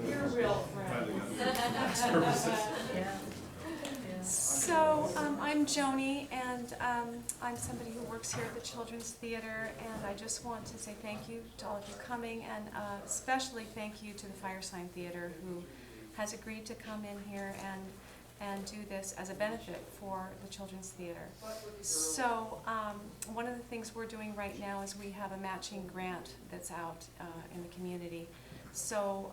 You're a real friend. So I'm Joni, and I'm somebody who works here at the Children's Theatre, and I just want to say thank you to all of you coming, and especially thank you to the Firesign Theatre, who has agreed to come in here and do this as a benefit for the Children's Theatre. So one of the things we're doing right now is we have a matching grant that's out in the community. So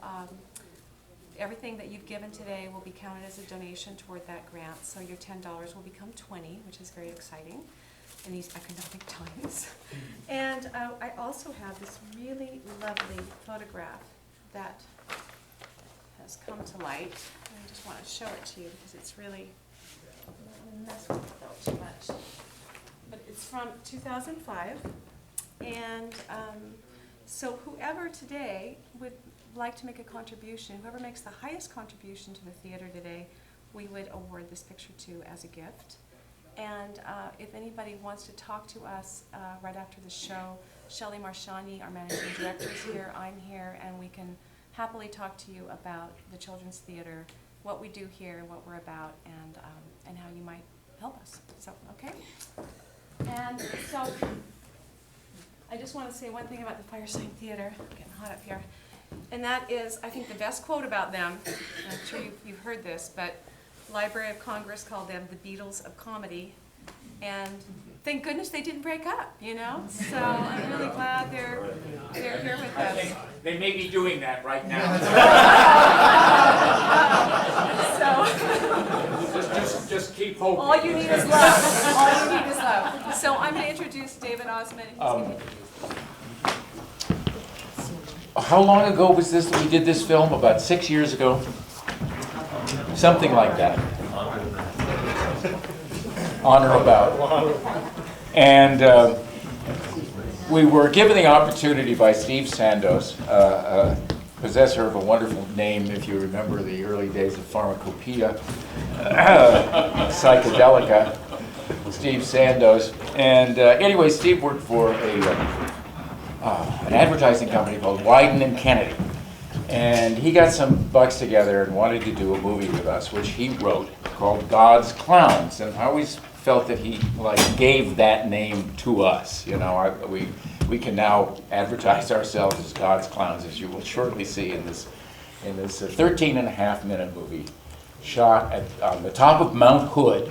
everything that you've given today will be counted as a donation toward that grant. So your $10 will become 20, which is very exciting in these economic times. And I also have this really lovely photograph that has come to light. I just want to show it to you because it's really, I don't want to mess with it though too much. But it's from 2005. And so whoever today would like to make a contribution, whoever makes the highest contribution to the theater today, we would award this picture to as a gift. And if anybody wants to talk to us right after the show, Shelley Marshani, our managing director, is here, I'm here, and we can happily talk to you about the Children's Theatre, what we do here, what we're about, and how you might help us. So, okay? And so, I just want to say one thing about the Firesign Theatre. I'm getting hot up here. And that is, I think, the best quote about them. I'm sure you've heard this, but Library of Congress called them the Beatles of comedy. And thank goodness they didn't break up, you know? So I'm really glad they're here with us. They may be doing that right now. So just keep hoping. all you need is love. All you need is love. So I'm going to introduce David Ossman. How long ago was this that we did this film? About 6 years ago? Something like that. On or about. And we were given the opportunity by Steve Sandoz, possessor of a wonderful name, if you remember the early days of Pharmacopoeia, Psychedelica, Steve Sandoz. And anyway, Steve worked for an advertising company called Wyden and Kennedy. And he got some bucks together and wanted to do a movie with us, which he wrote, called God's Clowns. And I always felt that he gave that name to us. You know, we can now advertise ourselves as God's Clowns, as you will shortly see in this 13.5-minute movie, shot on the top of Mount Hood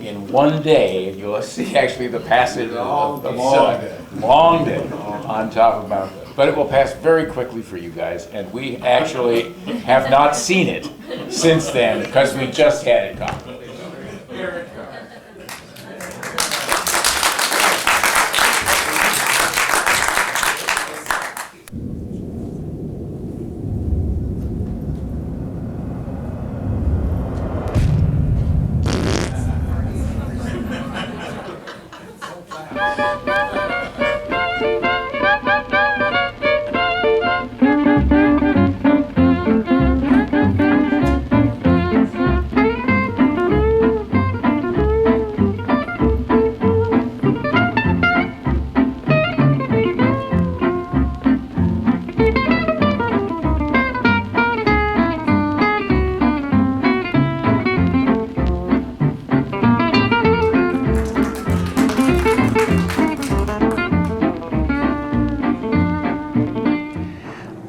in one day, and you'll see actually the passage of sun. Long day on top of Mount Hood. But it will pass very quickly for you guys, and we actually have not seen it since then because we just had it come.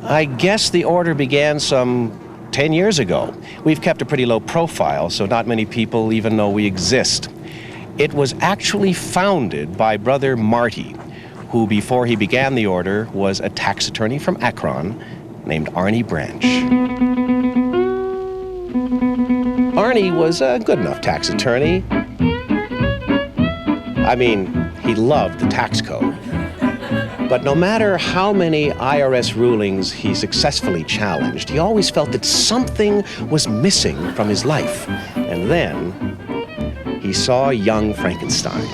I guess the order began some 10 years ago. We've kept a pretty low profile, so not many people even know we exist. It was actually founded by Brother Marty, who before he began the order was a tax attorney from Akron named Arnie Branch. Arnie was a good enough tax attorney. I mean, he loved the tax code. But no matter how many IRS rulings he successfully challenged, he always felt that something was missing from his life. And then he saw young Frankenstein.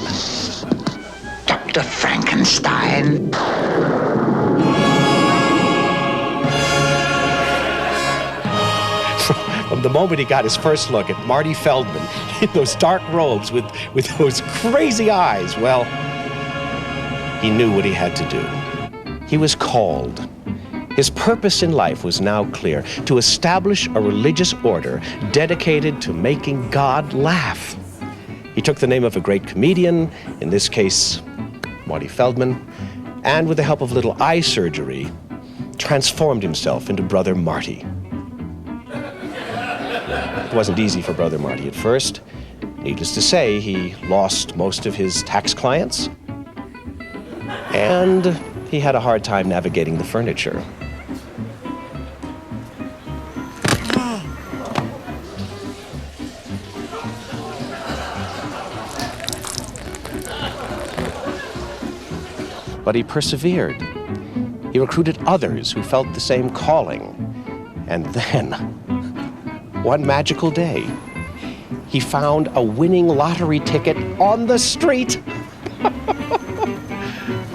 Dr. Frankenstein. From the moment he got his first look at Marty Feldman in those dark robes with those crazy eyes, well, he knew what he had to do. He was called. His purpose in life was now clear: to establish a religious order dedicated to making God laugh. He took the name of a great comedian, in this case, Marty Feldman, and with the help of little eye surgery, transformed himself into Brother Marty. It wasn't easy for Brother Marty at first. Needless to say, he lost most of his tax clients, and he had a hard time navigating the furniture. But he persevered. He recruited others who felt the same calling. And then, one magical day, he found a winning lottery ticket on the street.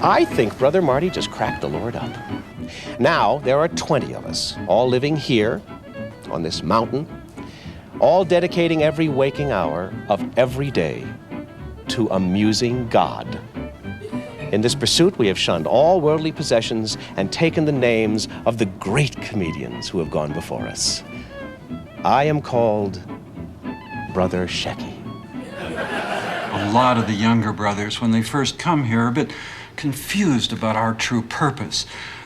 I think Brother Marty just cracked the Lord up. Now, there are 20 of us, all living here, on this mountain, all dedicating every waking hour of every day to amusing God. In this pursuit, we have shunned all worldly possessions and taken the names of the great comedians who have gone before us. I am called Brother Shecky. A lot of the younger brothers, when they first come here, are a bit confused about our true purpose.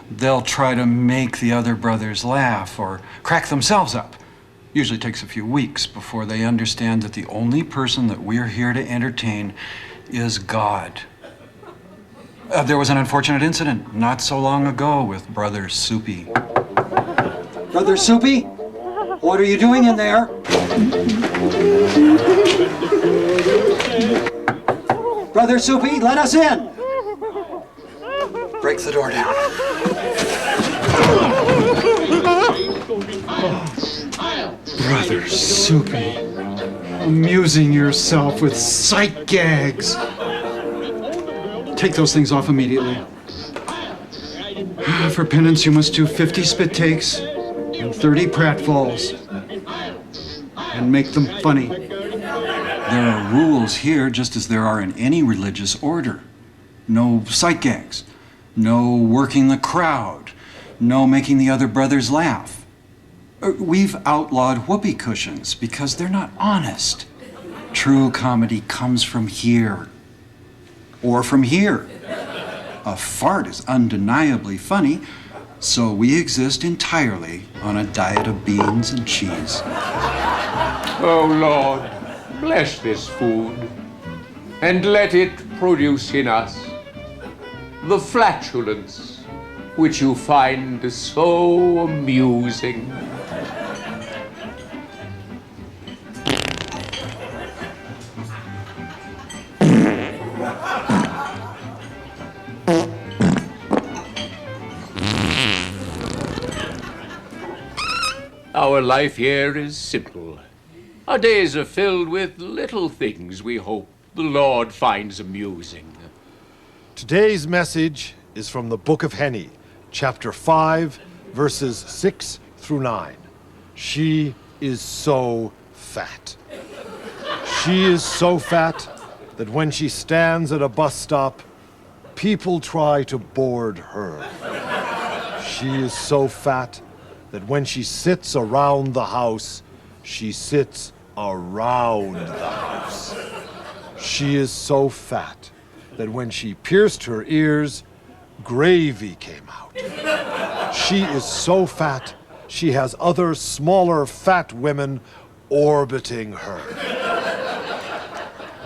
They'll try to make the other brothers laugh or crack themselves up. Usually takes a few weeks before they understand that the only person that we're here to entertain is God. There was an unfortunate incident not so long ago with Brother Soupy. Brother Soupy, what are you doing in there? Brother Soupy, let us in. Break the door down. Brother Soupy, amusing yourself with sight gags. Take those things off immediately. For penance, you must do 50 spit takes and 30 pratfalls. And make them funny. There are rules here, just as there are in any religious order. No sight gags, no working the crowd, no making the other brothers laugh. We've outlawed whoopee cushions because they're not honest. True comedy comes from here. Or from here. A fart is undeniably funny, so we exist entirely on a diet of beans and cheese. Oh Lord, bless this food, and let it produce in us the flatulence which you find so amusing. Our life here is simple. Our days are filled with little things we hope the Lord finds amusing. Today's message is from the Book of Henny, chapter 5, verses 6 through 9. She is so fat. She is so fat that when she stands at a bus stop, people try to board her. She is so fat that when she sits around the house, she sits around the house. She is so fat that when she pierced her ears, gravy came out. She is so fat, she has other smaller fat women orbiting her.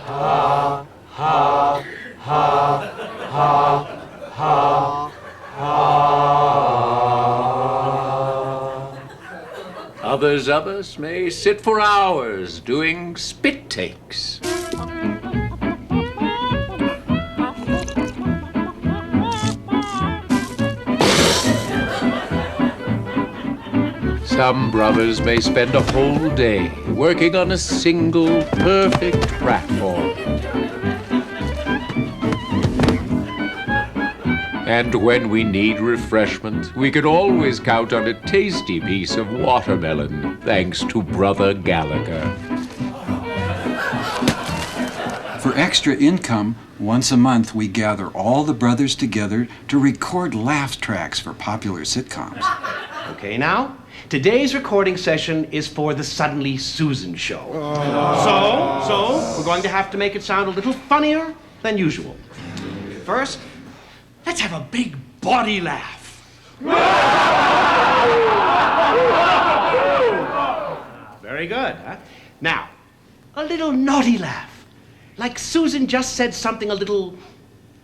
Ha, ha, ha, ha, ha, ha. Others of us may sit for hours doing spit takes. Some brothers may spend a whole day working on a single perfect pratfall. And when we need refreshment, we can always count on a tasty piece of watermelon, thanks to Brother Gallagher. For extra income, once a month we gather all the brothers together to record laugh tracks for popular sitcoms. Okay, now, today's recording session is for the Suddenly Susan show. So, we're going to have to make it sound a little funnier than usual. First, let's have a big body laugh. Very good, huh? Now, a little naughty laugh. Like Susan just said something a little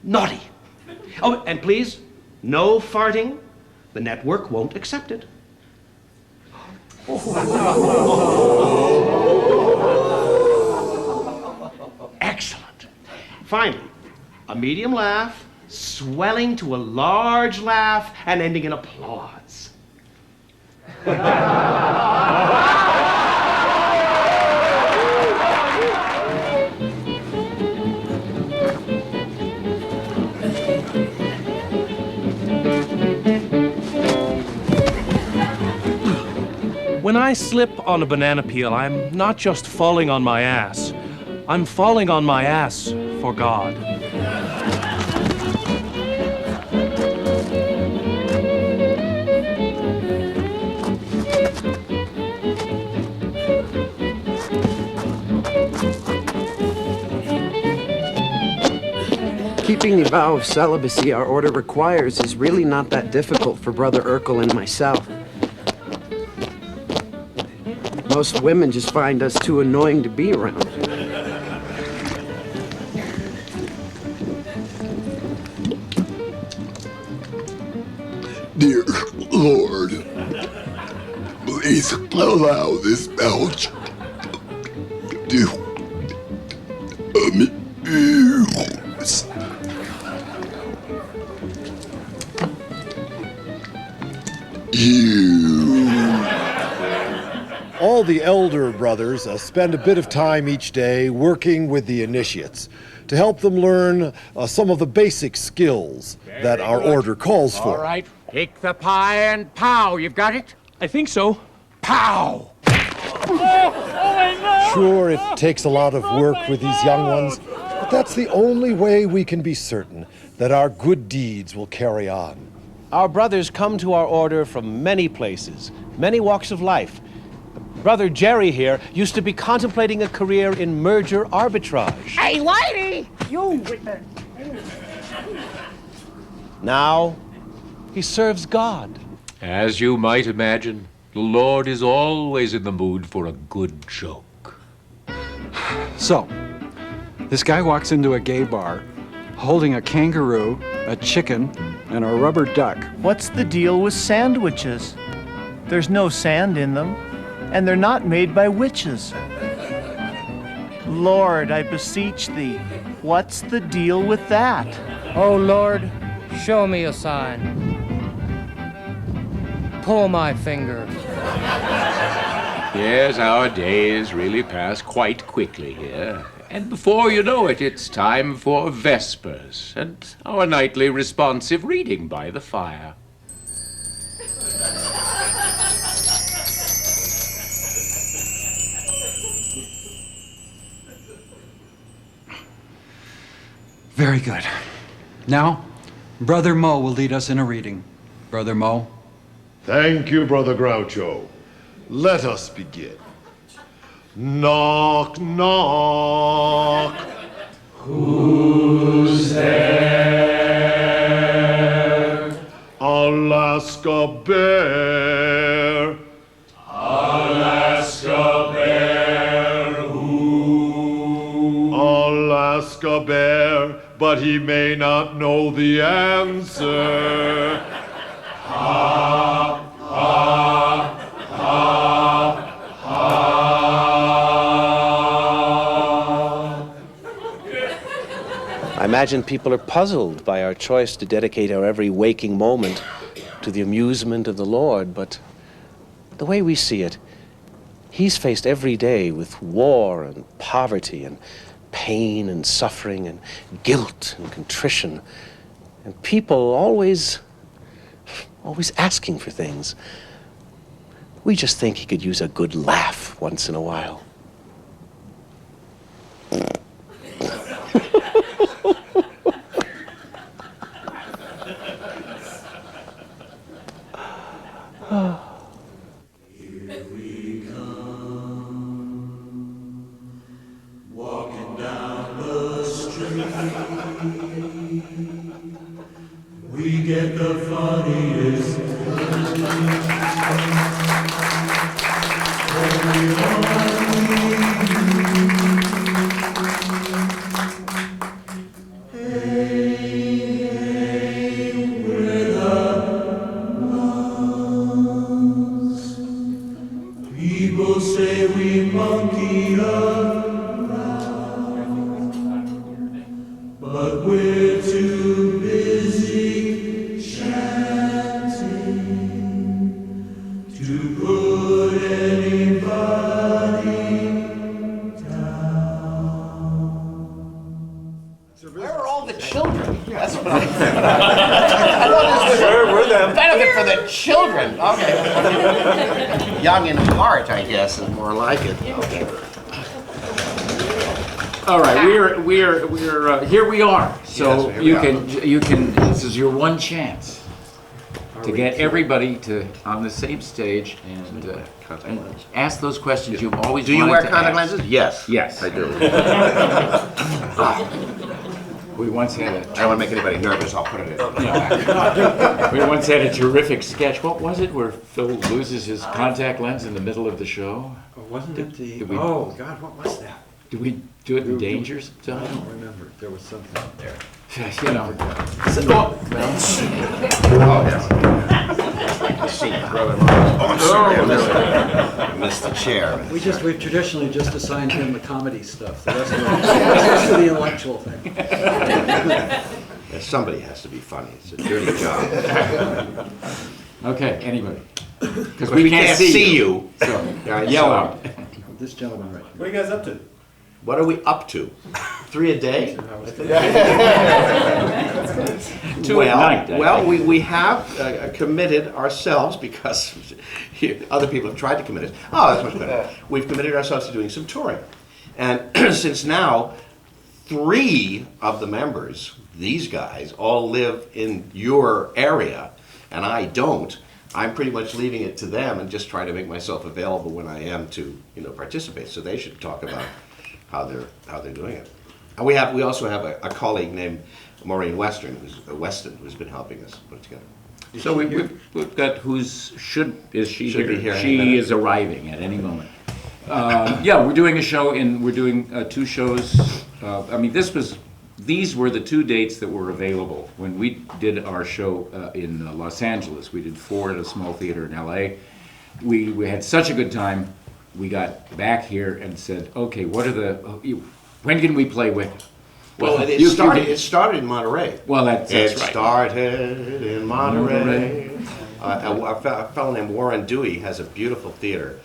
naughty. Oh, and please, no farting. The network won't accept it. Excellent. Finally, a medium laugh, swelling to a large laugh, and ending in applause. When I slip on a banana peel, I'm not just falling on my ass. I'm falling on my ass for God. Keeping the vow of celibacy our order requires is really not that difficult for Brother Urkel and myself. Most women just find us too annoying to be around. Dear Lord, please allow this belch to amuse. All the elder brothers spend a bit of time each day working with the initiates to help them learn some of the basic skills that our order calls for. All right, take the pie and pow. You've got it? I think so. Pow! Sure, it takes a lot of work with these young ones, but that's the only way we can be certain that our good deeds will carry on. Our brothers come to our order from many places, many walks of life. Brother Jerry here used to be contemplating a career in merger arbitrage. Hey, Whitey! You... Now, he serves God. As you might imagine, the Lord is always in the mood for a good joke. So, this guy walks into a gay bar holding a kangaroo, a chicken, and a rubber duck. What's the deal with sandwiches? There's no sand in them, and they're not made by witches. Lord, I beseech thee, what's the deal with that? Oh, Lord, show me a sign. Pull my finger. Yes, our days really pass quite quickly here. And before you know it, it's time for Vespers and our nightly responsive reading by the fire. Very good. Now, Brother Mo will lead us in a reading. Brother Mo. Thank you, Brother Groucho. Let us begin. Knock, knock. Who's there? Alaska Bear. Alaska Bear. Who? Alaska Bear, but he may not know the answer. Ha, ha, ha, ha. I imagine people are puzzled by our choice to dedicate our every waking moment to the amusement of the Lord, but the way we see it, he's faced every day with war and poverty and pain and suffering and guilt and contrition, and people always asking for things. We just think he could use a good laugh once in a while. We get the funniest. People say we monkey around, but we're too busy chanting to put anybody down. Where are all the children? That's what Where were them? benefit for the children. Okay. Young in heart, I guess, is more like it. Okay. All right, we're here we are. So Yes, here we you can this is your one chance to get everybody to on the same stage and ask those questions you've always Do you wanted wear to contact ask. lenses? Yes. Yes, I do. We once had I don't want to make anybody nervous. I'll put it in. we once had a terrific sketch. What was it where Phil loses his contact lens in the middle of the show? Wasn't it the... Did we- Oh, God, what was that? Did we do it in Dangers? I don't remember. There was something there. You know. I missed the chair. We've traditionally just assigned him the comedy stuff. The rest of the intellectual thing. Yeah, somebody has to be funny. It's a dirty job. Okay, anybody. Because we can't see you. So, Right, yell so- out. This gentleman right here. What are you guys up to? What are we up to? 3 a day? Two at night, I Well, think. we have committed ourselves because other people have tried to commit us. Oh, that's much better. We've committed ourselves to doing some touring. And since now 3 of the members, these guys, all live in your area, and I don't, I'm pretty much leaving it to them and just try to make myself available when I am to, participate. So they should talk about how they're doing it. And we also have a colleague named Maureen Weston, who's been helping us put it together. So we've got should be here. any She minute. is arriving at any moment. Yeah, we're doing a show we're doing 2 shows. These were the 2 dates that were available when we did our show in Los Angeles. We did 4 at a small theater in LA. We had such a good time. We got back here and said, okay, when can we play Wicked? Well, it started in Monterey. Well, that's right. It started in Monterey. A fellow named Warren Dewey has a beautiful theater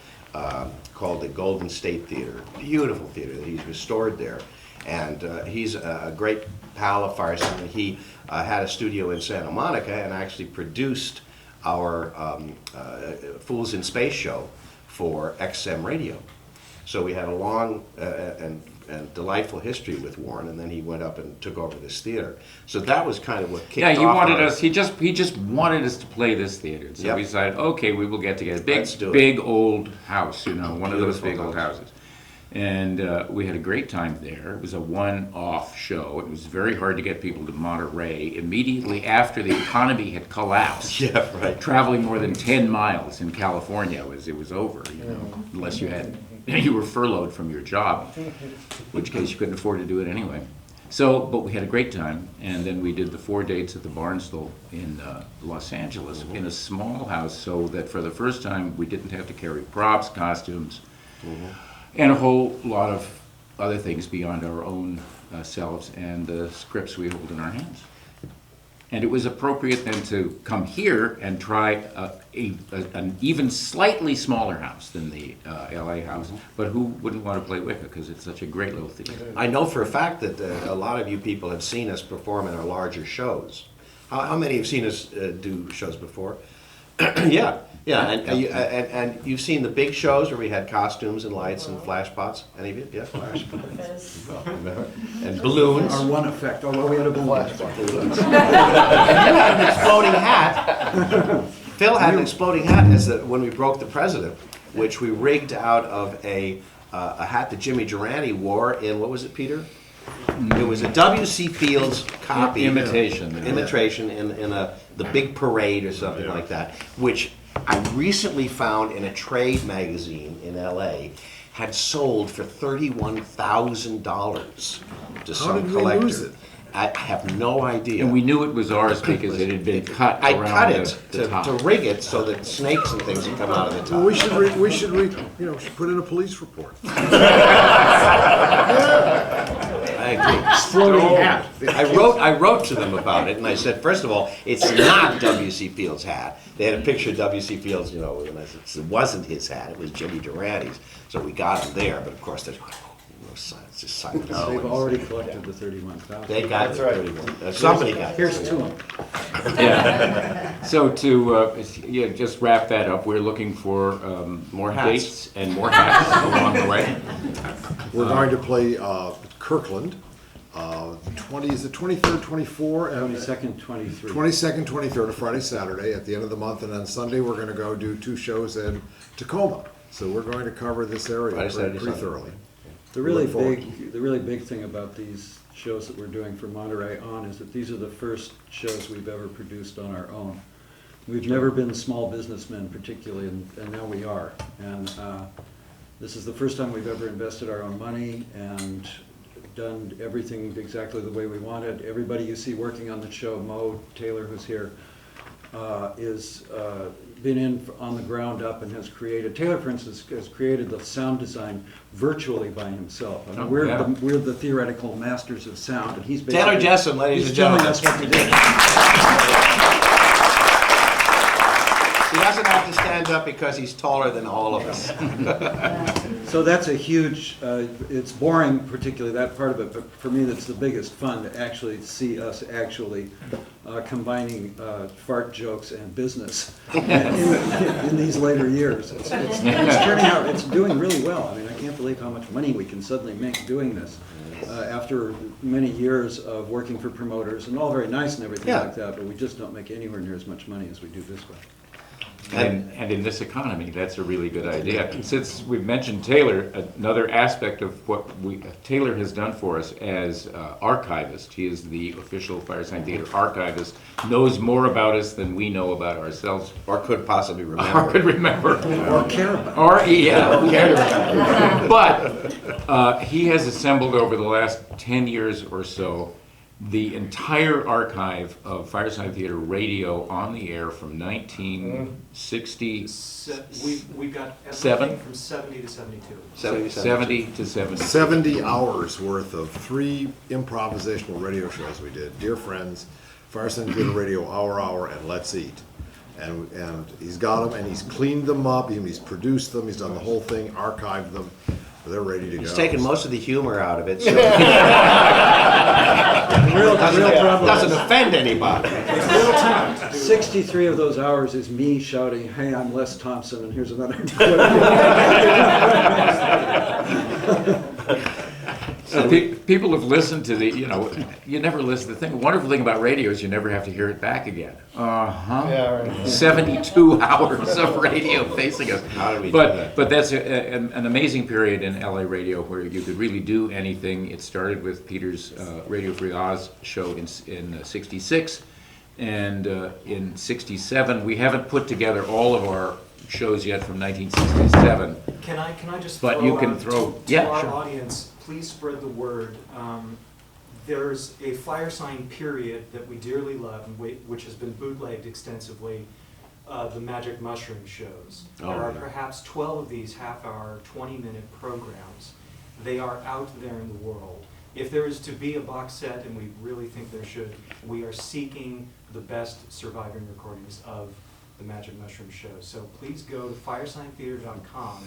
called the Golden State Theater. Beautiful theater that he's restored there. And he's a great pal of Firesign. He had a studio in Santa Monica and actually produced our Fools in Space show for XM Radio. So we had a long and delightful history with Warren, and then he went up and took over this theater. So that was kind of what kicked off. Yeah, he wanted us. He just wanted us to play this theater. So Yep. we decided, okay, we will get together. Let's do it. Big old house, one of those Beautiful big old house. houses. And we had a great time there. It was a one-off show. It was very hard to get people to Monterey immediately after the economy had collapsed. Yeah, right. Traveling more than 10 miles in California it was over, unless you were furloughed from your job, in which case you couldn't afford to do it anyway. So, but we had a great time, and then we did the 4 dates at the Barnstable in Los Angeles in a small house, so that for the first time we didn't have to carry props, costumes, and a whole lot of other things beyond our own selves and the scripts we hold in our hands. And it was appropriate then to come here and try an even slightly smaller house than the LA house. But who wouldn't want to play Wicca, because it's such a great little theater. I know for a fact that a lot of you people have seen us perform in our larger shows. How many have seen us do shows before? Yeah, and you've seen the big shows where we had costumes and lights and flash pots. Any of you? Yeah, flash pots. And balloons. Our one effect, although we had a balloon. Balloons. And you had an exploding hat. Phil had an exploding hat when we broke the president, which we rigged out of a hat that Jimmy Durante wore in, what was it, Peter? It was a W.C. Fields copy. Imitation. Imitation in the Big Parade or something like that, which I recently found in a trade magazine in L.A. had sold for $31,000 to some did we collector. lose it? I have no idea. And we knew it was ours because it had been cut I around cut it the top. to rig it so that snakes and things would come out of the top. Well, we should should put in a police report. I agree. Exploding hat. I wrote to them about it, and I said, first of all, it's not W.C. Fields' hat. They had a picture of W.C. Fields, and I said, it wasn't his hat, it was Jimmy Durante's. So we got him there, but of course, there's no silence, just silence. They've already collected the 31,000. They got the 31. Somebody got it. Here's 2 of them. Yeah. So to just wrap that up, we're looking for More hats. dates and more hats along the way. We're going to play Kirkland. Is it 23rd, 24th? 22nd, 23rd. 22nd, 23rd, a Friday, Saturday at the end of the month, and on Sunday we're going to go do 2 shows in Tacoma. So we're going to cover this area Friday, Saturday, pretty Sunday. thoroughly. The really big thing about these shows that we're doing for Monterey On is that these are the first shows we've ever produced on our own. We've never been small businessmen particularly, and now we are. And this is the first time we've ever invested our own money and done everything exactly the way we wanted. Everybody you see working on the show, Mo Taylor, who's here, is been in on the ground up and has created. Taylor, for instance, has created the sound design virtually by himself. I mean, we're the theoretical masters of sound, and he's basically Taylor Jessen, ladies and gentlemen. He's telling us what to do. He doesn't have to stand up because he's taller than all of us. So that's a huge, it's boring, particularly that part of it, but for me that's the biggest fun to actually see us actually combining fart jokes and business in these later years. It's turning out, it's doing really well. I mean, I can't believe how much money we can suddenly make doing this after many years of working for promoters, and all very nice and everything like that, but we just don't make anywhere near as much money as we do this way. And in this economy, that's a really good idea. Since we've mentioned Taylor, another aspect of what Taylor has done for us as archivist, he is the official Firesign Theatre archivist, knows more about us than we know about ourselves. Or could possibly remember. Or could remember. Or care about. Or, yeah, care about. But he has assembled over the last 10 years or so the entire archive of Firesign Theatre radio on the air from 1960. We've got Seven? everything from 70 to 72. 70 to 70. 70 hours worth of 3 improvisational radio shows we did. Dear Friends, Firesign Theatre Radio, Hour, and Let's Eat. And he's got them, and he's cleaned them up, he's produced them, he's done the whole thing, archived them. They're ready to go. He's taken most of the humor out of it, so doesn't offend anybody. 63 of those hours is me shouting, "Hey, I'm Les Thompson, and here's another." People have listened to the, you never listen. The wonderful thing about radio is you never have to hear it back again. Yeah, right. 72 hours of radio facing us. How did we do that? But that's an amazing period in LA radio where you could really do anything. It started with Peter's Radio Free Oz show in '66, and in '67 we haven't put together all of our shows yet from 1967. Can I just But throw you can out throw, to yeah, our sure. audience, please spread the word. There's a Firesign period that we dearly love, and which has been bootlegged extensively, the Magic Mushroom shows. Oh, there are yeah. perhaps 12 of these half-hour, 20-minute programs. They are out there in the world. If there is to be a box set, and we really think there should, we are seeking the best surviving recordings of the Magic Mushroom shows. So please go to firesigntheatre.com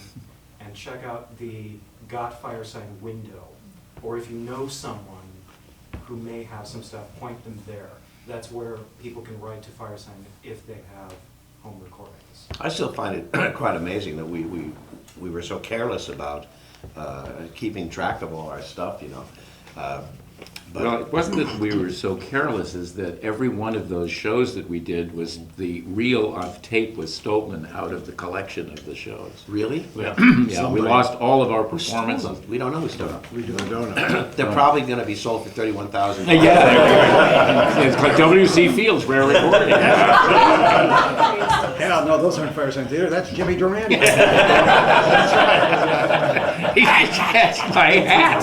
and check out the Got Firesign window. Or if you know someone who may have some stuff, point them there. That's where people can write to Firesign if they have home recordings. I still find it quite amazing that we were so careless about keeping track of all our stuff, Well, it wasn't that we were so careless, as that every one of those shows that we did was the reel of tape with Stoltman out of the collection of the shows. Really? Yeah, yeah, we lost all of our performances. We don't know who stole them. We don't know. They're probably going to be sold for $31,000. Yeah, it's like W.C. Fields' rare recording. Yeah, no, those aren't Firesign Theatre. That's Jimmy Durante. He catched my hat.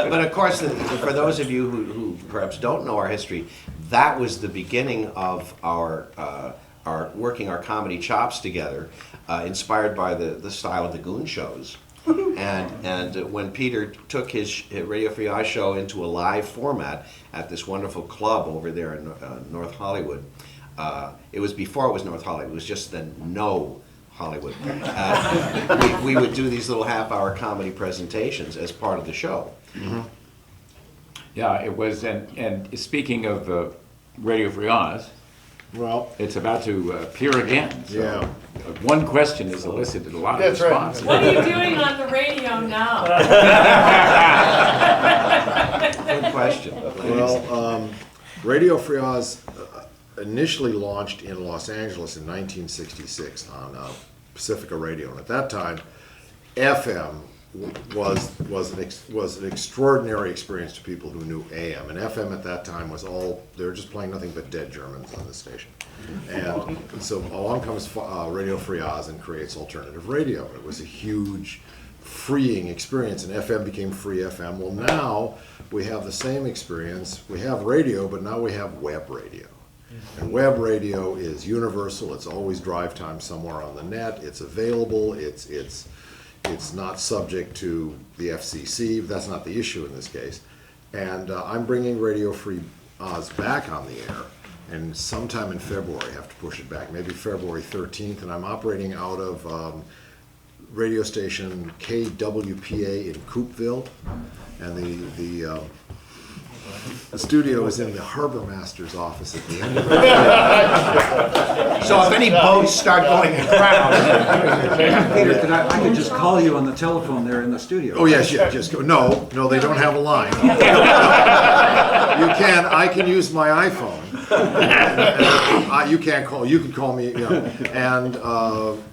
But of course, for those of you who perhaps don't know our history, that was the beginning of our working our comedy chops together, inspired by the style of the Goon shows. And when Peter took his Radio Free Eye show into a live format at this wonderful club over there in North Hollywood, it was before it was North Hollywood. It was just the No Hollywood. We would do these little half-hour comedy presentations as part of the show. Mm-hmm. Yeah, it was, and speaking of Radio Free Oz, well, it's about to appear again. So Yeah. One question has elicited a lot of That's right. response. What are you doing on the radio now? Good question. Well, Radio Free Oz initially launched in Los Angeles in 1966 on Pacifica Radio, and at that time, FM was an extraordinary experience to people who knew AM. And FM at that time was they were just playing nothing but dead Germans on the station. And so along comes Radio Free Oz and creates alternative radio. It was a huge, freeing experience, and FM became free FM. Well, now we have the same experience. We have radio, but now we have web radio. And web radio is universal. It's always drive time somewhere on the net. It's available. It's not subject to the FCC. That's not the issue in this case. And I'm bringing Radio Free Oz back on the air. And sometime in February, I have to push it back, maybe February 13th. And I'm operating out of radio station KWPA in Coupeville. And the studio is in the harbor master's office at the end of the So if any boats start going aground, Peter, I could just call you on the telephone there in the studio. Oh, yes, yeah, just go. No, they don't have a line. I can use my iPhone. You can't call, you can call me, and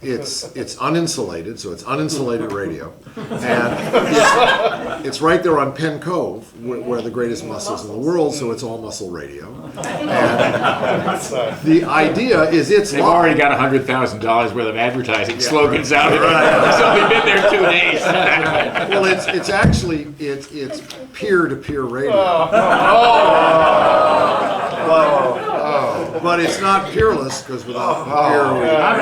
it's uninsulated, so it's uninsulated radio. And it's right there on Penn Cove, where the greatest muscles in the world, so it's all muscle radio. And the idea is they've already got $100,000 worth of advertising slogans out of it. So they've been there 2 days. Well, it's actually peer-to-peer radio. But it's not peerless, because without peer, I'm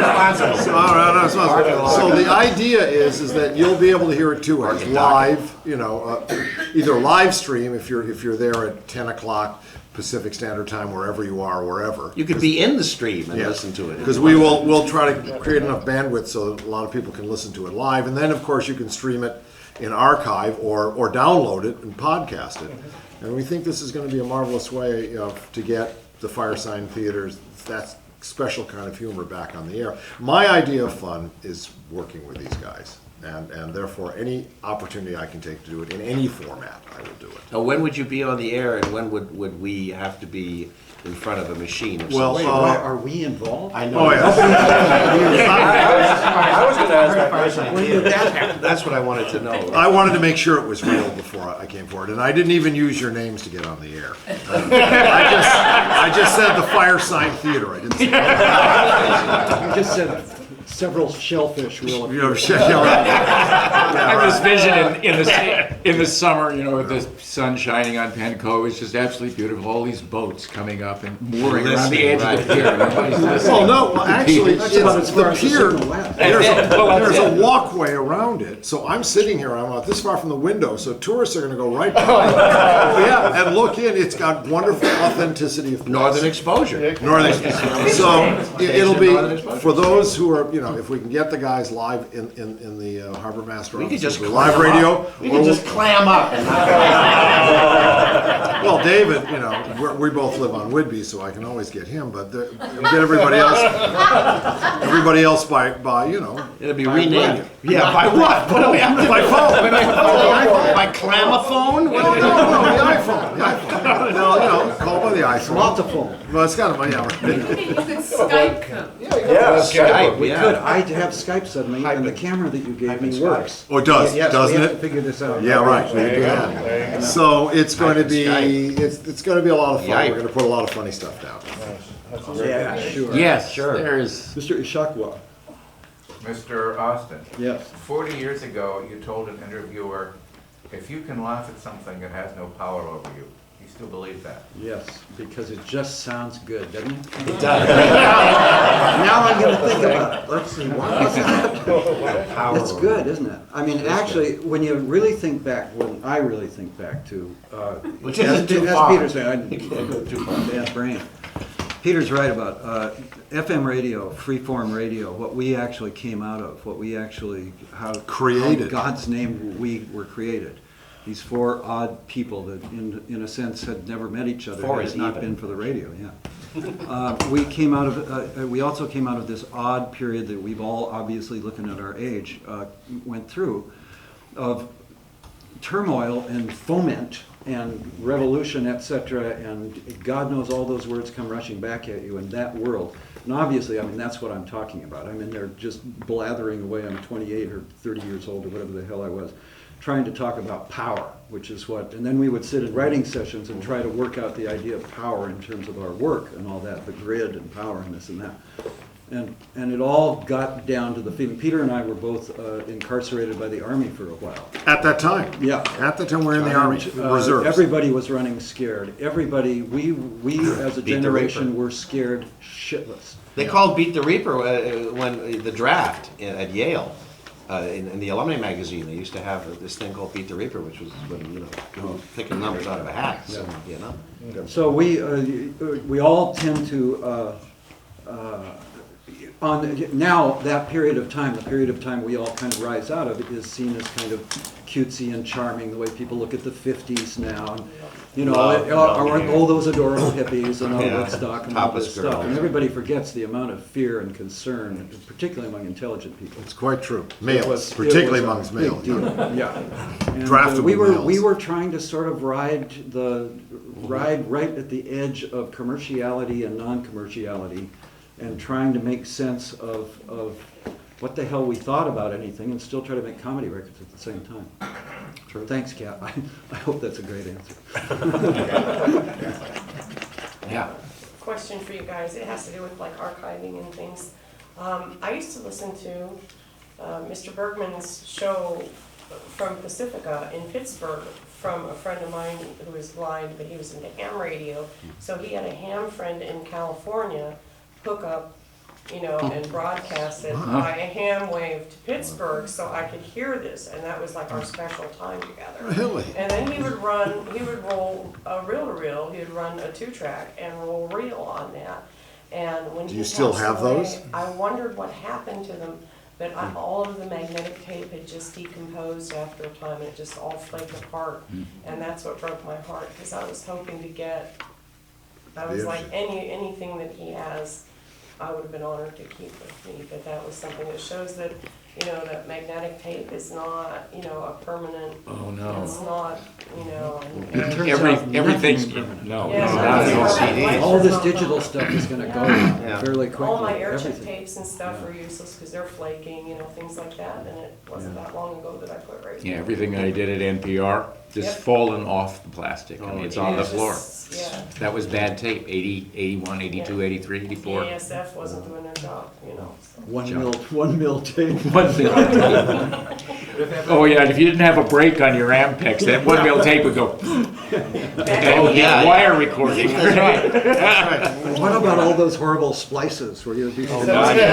responsible. So the idea is that you'll be able to hear it 2 ways: live, either live stream if you're there at 10 o'clock Pacific Standard Time, wherever you are, wherever. You could be in the stream and listen to it. Because we'll try to create enough bandwidth so that a lot of people can listen to it live, and then of course you can stream it in archive or download it and podcast it. And we think this is going to be a marvelous way to get the Firesign Theatre's that special kind of humor back on the air. My idea of fun is working with these guys, and therefore any opportunity I can take to do it in any format, I will do it. Now, when would you be on the air, and when would we have to be in front of a machine? Well, are we involved? I know. Oh, yeah. I was going to ask that question. When did that happen? That's what I wanted to know. I wanted to make sure it was real before I came forward, and I didn't even use your names to get on the air. I just said the Firesign Theatre. I didn't say You just said several shellfish will appear. I have this vision in the summer, with the sun shining on Penn Cove. It's just absolutely beautiful. All these boats coming up and mooring around the edge of the pier. Actually, it's the pier. There's a walkway around it. So I'm sitting here. I'm not this far from the window. So tourists are going to go right by. And look in. It's got wonderful authenticity of northern exposure. So it'll be for those who are, if we can get the guys live in the Harbor Master office, just live radio, we can just clam up. Well, David, you know, we both live on Whidbey, so I can always get him, but get everybody else by you know. It'll be renamed. Yeah, by what? What do we have to By phone. By clamophone? No, the iPhone. No, you know, call by the iPhone. Multiphone. Well, it's kind of, yeah, right. You could Skype them. Skype. We Yeah. could. I have Skype suddenly, and the camera that you gave me works. Oh, it does, Yes, doesn't we have it? to figure this out. Yeah, right. Yeah. So it's going to be, it's going to be a lot of fun. Yikes. We're going to put a lot of funny stuff down. Yeah, sure. Yes, Sure. there's. Mr. Ishakwa. Mr. Austin, Yes. 40 years ago, you told an interviewer, if you can laugh at something that has no power over you, you still believe that? Yes, because it just sounds good, doesn't it? It does. Now I'm going to think about it. Let's see, what was that? It's good, isn't it? I mean, actually, when you really think back, when I really think back to, Which isn't too far. Peter said, I didn't go too far, bad brain. Peter's right about FM radio, freeform radio, what we actually came out of, what we actually, how Created. how God's name we were created. These four odd people that, in a sense, had never met each other. Four had is it not even. been for the radio. Yeah. We came out of. We also came out of this odd period that we've all, obviously, looking at our age, went through, of turmoil and foment and revolution, etc. And God knows all those words come rushing back at you in that world. And obviously, I mean, that's what I'm talking about. I'm in there just blathering away. I'm 28 or 30 years old or whatever the hell I was, trying to talk about power, which is what, and then we would sit in writing sessions and try to work out the idea of power in terms of our work and all that, the grid and power and this and that. And it all got down to the feeling. Peter and I were both incarcerated by the Army for a while. At that time. Yeah. At the time we were in the Army, reserves. Everybody was running scared. Everybody, we as a Beat the generation Reaper. were scared shitless. They called Beat the Reaper when the draft at Yale. In the alumni magazine, they used to have this thing called Beat the Reaper, which was when, you know, picking numbers out of a hat. So, you know. So we all tend to now that period of time, the period of time we all kind of rise out of, is seen as kind of cutesy and charming, the way people look at the 50s now. And, you know, all those adorable hippies and all Woodstock and all this stuff. And everybody forgets the amount of fear and concern, particularly among intelligent people. It's quite true. Males, particularly amongst males. Big deal. Yeah. And, Draftable we males. were trying to sort of ride right at the edge of commerciality and non-commerciality, and trying to make sense of what the hell we thought about anything, and still try to make comedy records at the same time. True. Thanks, Kat. I hope that's a great answer. Yeah. Question for you guys. It has to do with like archiving and things. I used to listen to Mr. Bergman's show from Pacifica in Pittsburgh from a friend of mine who is blind, but he was into ham radio. So he had a ham friend in California hook up, you know, and broadcast it by a ham wave to Pittsburgh so I could hear this, and that was like our special time together. Really? And then he would roll a reel-to-reel, he would run a 2-track and roll reel on that. And when Do he you still passed have away, those? I wondered what happened to them, but all of the magnetic tape had just decomposed after a time, and it just all flaked apart. And that's what broke my heart, because I was hoping to get, I was like, anything that he has, I would have been honored to keep with me, but that was something that shows that, you know, that magnetic tape is not, you know, a permanent. Oh, no. It's not, you know. Everything's no. All this digital stuff is going to go fairly quickly. All my air check Everything. tapes and stuff are useless because they're flaking, you know, things like that, and it wasn't that long ago that I put radio. Yeah, everything I did at NPR just fallen off the plastic. I mean, it's on the floor. That was bad tape. 80, 81, 82, 83, 84. The ASF wasn't doing their job, you know. So. One mil tape. 1 mil tape. Oh yeah, and if you didn't have a break on your Ampex, that 1 mil tape would go. Wire recording. That's right. That's right. What about all those horrible splices where you'd be? That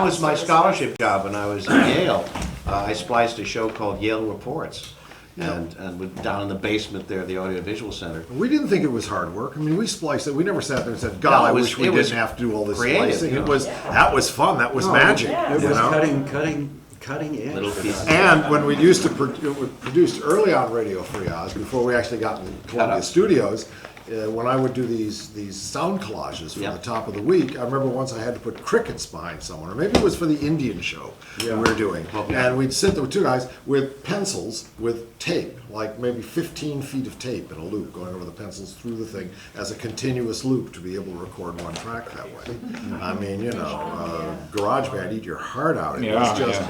was my scholarship job when I was at Yale. I spliced a show called Yale Reports. And down in the basement there, the Audiovisual Center. We didn't think it was hard work. I mean, we spliced it. We never sat there and said, God, I wish we didn't have to do all this creative, splicing. you know. That was fun. That was magic. It was cutting Cutting edge. Little pieces. And when we used to produced early on Radio Free Oz, before we actually got in Columbia Studios, when I would do these sound collages for the top of the week, I remember once I had to put crickets behind someone, or maybe it was for the Indian show that we were doing. And we'd sit there with two guys with pencils with tape, like maybe 15 feet of tape in a loop, going over the pencils through the thing as a continuous loop to be able to record one track that way. I mean, you know, GarageBand, eat your heart out. It was just,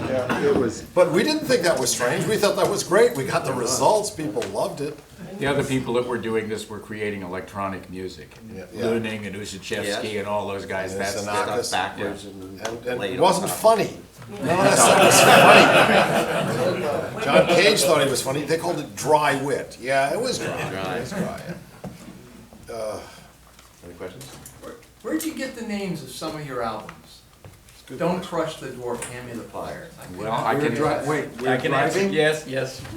it was. But we didn't think that was strange. We thought that was great. We got the results. People loved it. The other people that were doing this were creating electronic music. Luning and Ushachevsky and all those guys. That's Xenakis. Backwards And it wasn't funny. None of that stuff was funny. John Cage thought it was funny. They called it dry wit. Yeah, it was dry. It was dry. Any questions? Where'd you get the names of some of your albums? Don't Crush the Dwarf, Hand Me the Pliers. Well, I can driving. Yes.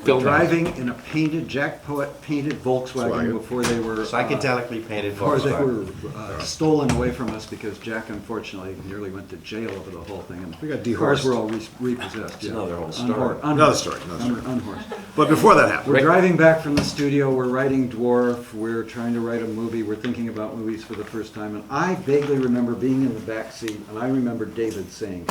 Driving in a painted Jack Poet painted Volkswagen before they were psychedelically painted before Volkswagen. they were stolen away from us because Jack unfortunately nearly went to jail over the whole thing. And we got the cars dehorsed. were all repossessed. That's another whole story. Another story. Unhorsed. But before that happened, We're driving back from the studio. We're writing Dwarf. We're trying to write a movie. We're thinking about movies for the first time. And I vaguely remember being in the back seat, and I remember David saying,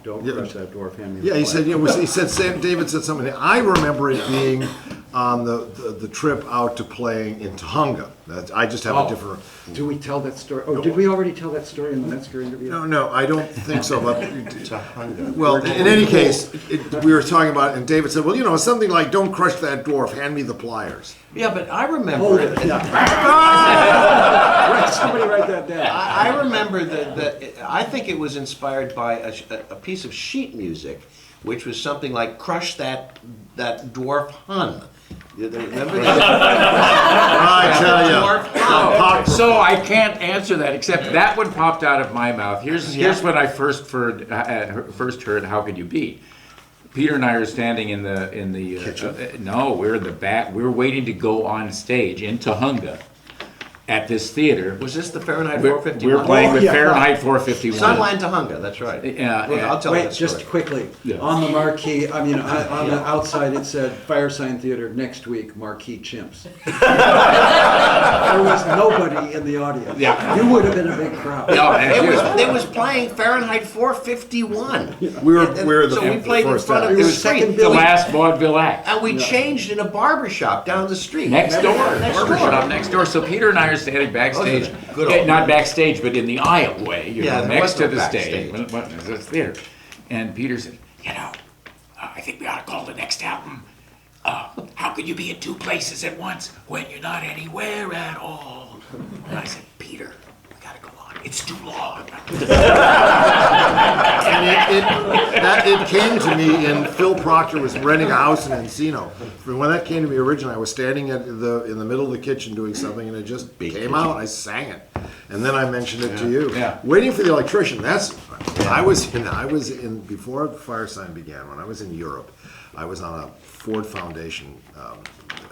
"Don't crush that dwarf, hand me the he pliers." said, he said, David said something. I remember it being on the trip out to playing in Tahunga. I just have a different. Do we tell that story? Oh, did we already tell that story in the Metzger interview? No, I don't think so. But Tahunga. well, in any case, we were talking about it, and David said, "Well, you know, something like 'Don't crush that dwarf, hand me the pliers.'" Yeah, but I remember it. Somebody write that down. I remember that I think it was inspired by a piece of sheet music, which was something like "Crush that dwarf Hun." Remember that? I tell you. So I can't answer that, except that one popped out of my mouth. Here's when I first heard "How Could You Be." Peter and I are standing in the kitchen. No, we're in the back. We're waiting to go on stage in Tahunga at this theater. Was this the Fahrenheit 451? We were playing with Fahrenheit 451. Sunline Tahunga, that's right. I'll tell that story. Just quickly, on the marquee, I mean, on the outside it said, Firesign Theatre, next week, marquee chimps. There was nobody in the audience. You would have been a big crowd. It was playing Fahrenheit 451. We played in front of the screen. The last vaudeville act. And we changed in a barbershop down the street. Next door. So Peter and I are standing backstage, not backstage, but in the aisleway, next to the stage. It's theater. And Peter said, I think we ought to call the next album, How Could You Be in Two Places at Once When You're Not Anywhere at All? And I said, Peter, we gotta go on. It's too long. And it came to me, and Phil Proctor was renting a house in Encino. When that came to me originally, I was standing in the middle of the kitchen doing something, and it just came out. I sang it, and then I mentioned it to you. Waiting for the Electrician. I was in before Firesign began. When I was in Europe, I was on a Ford Foundation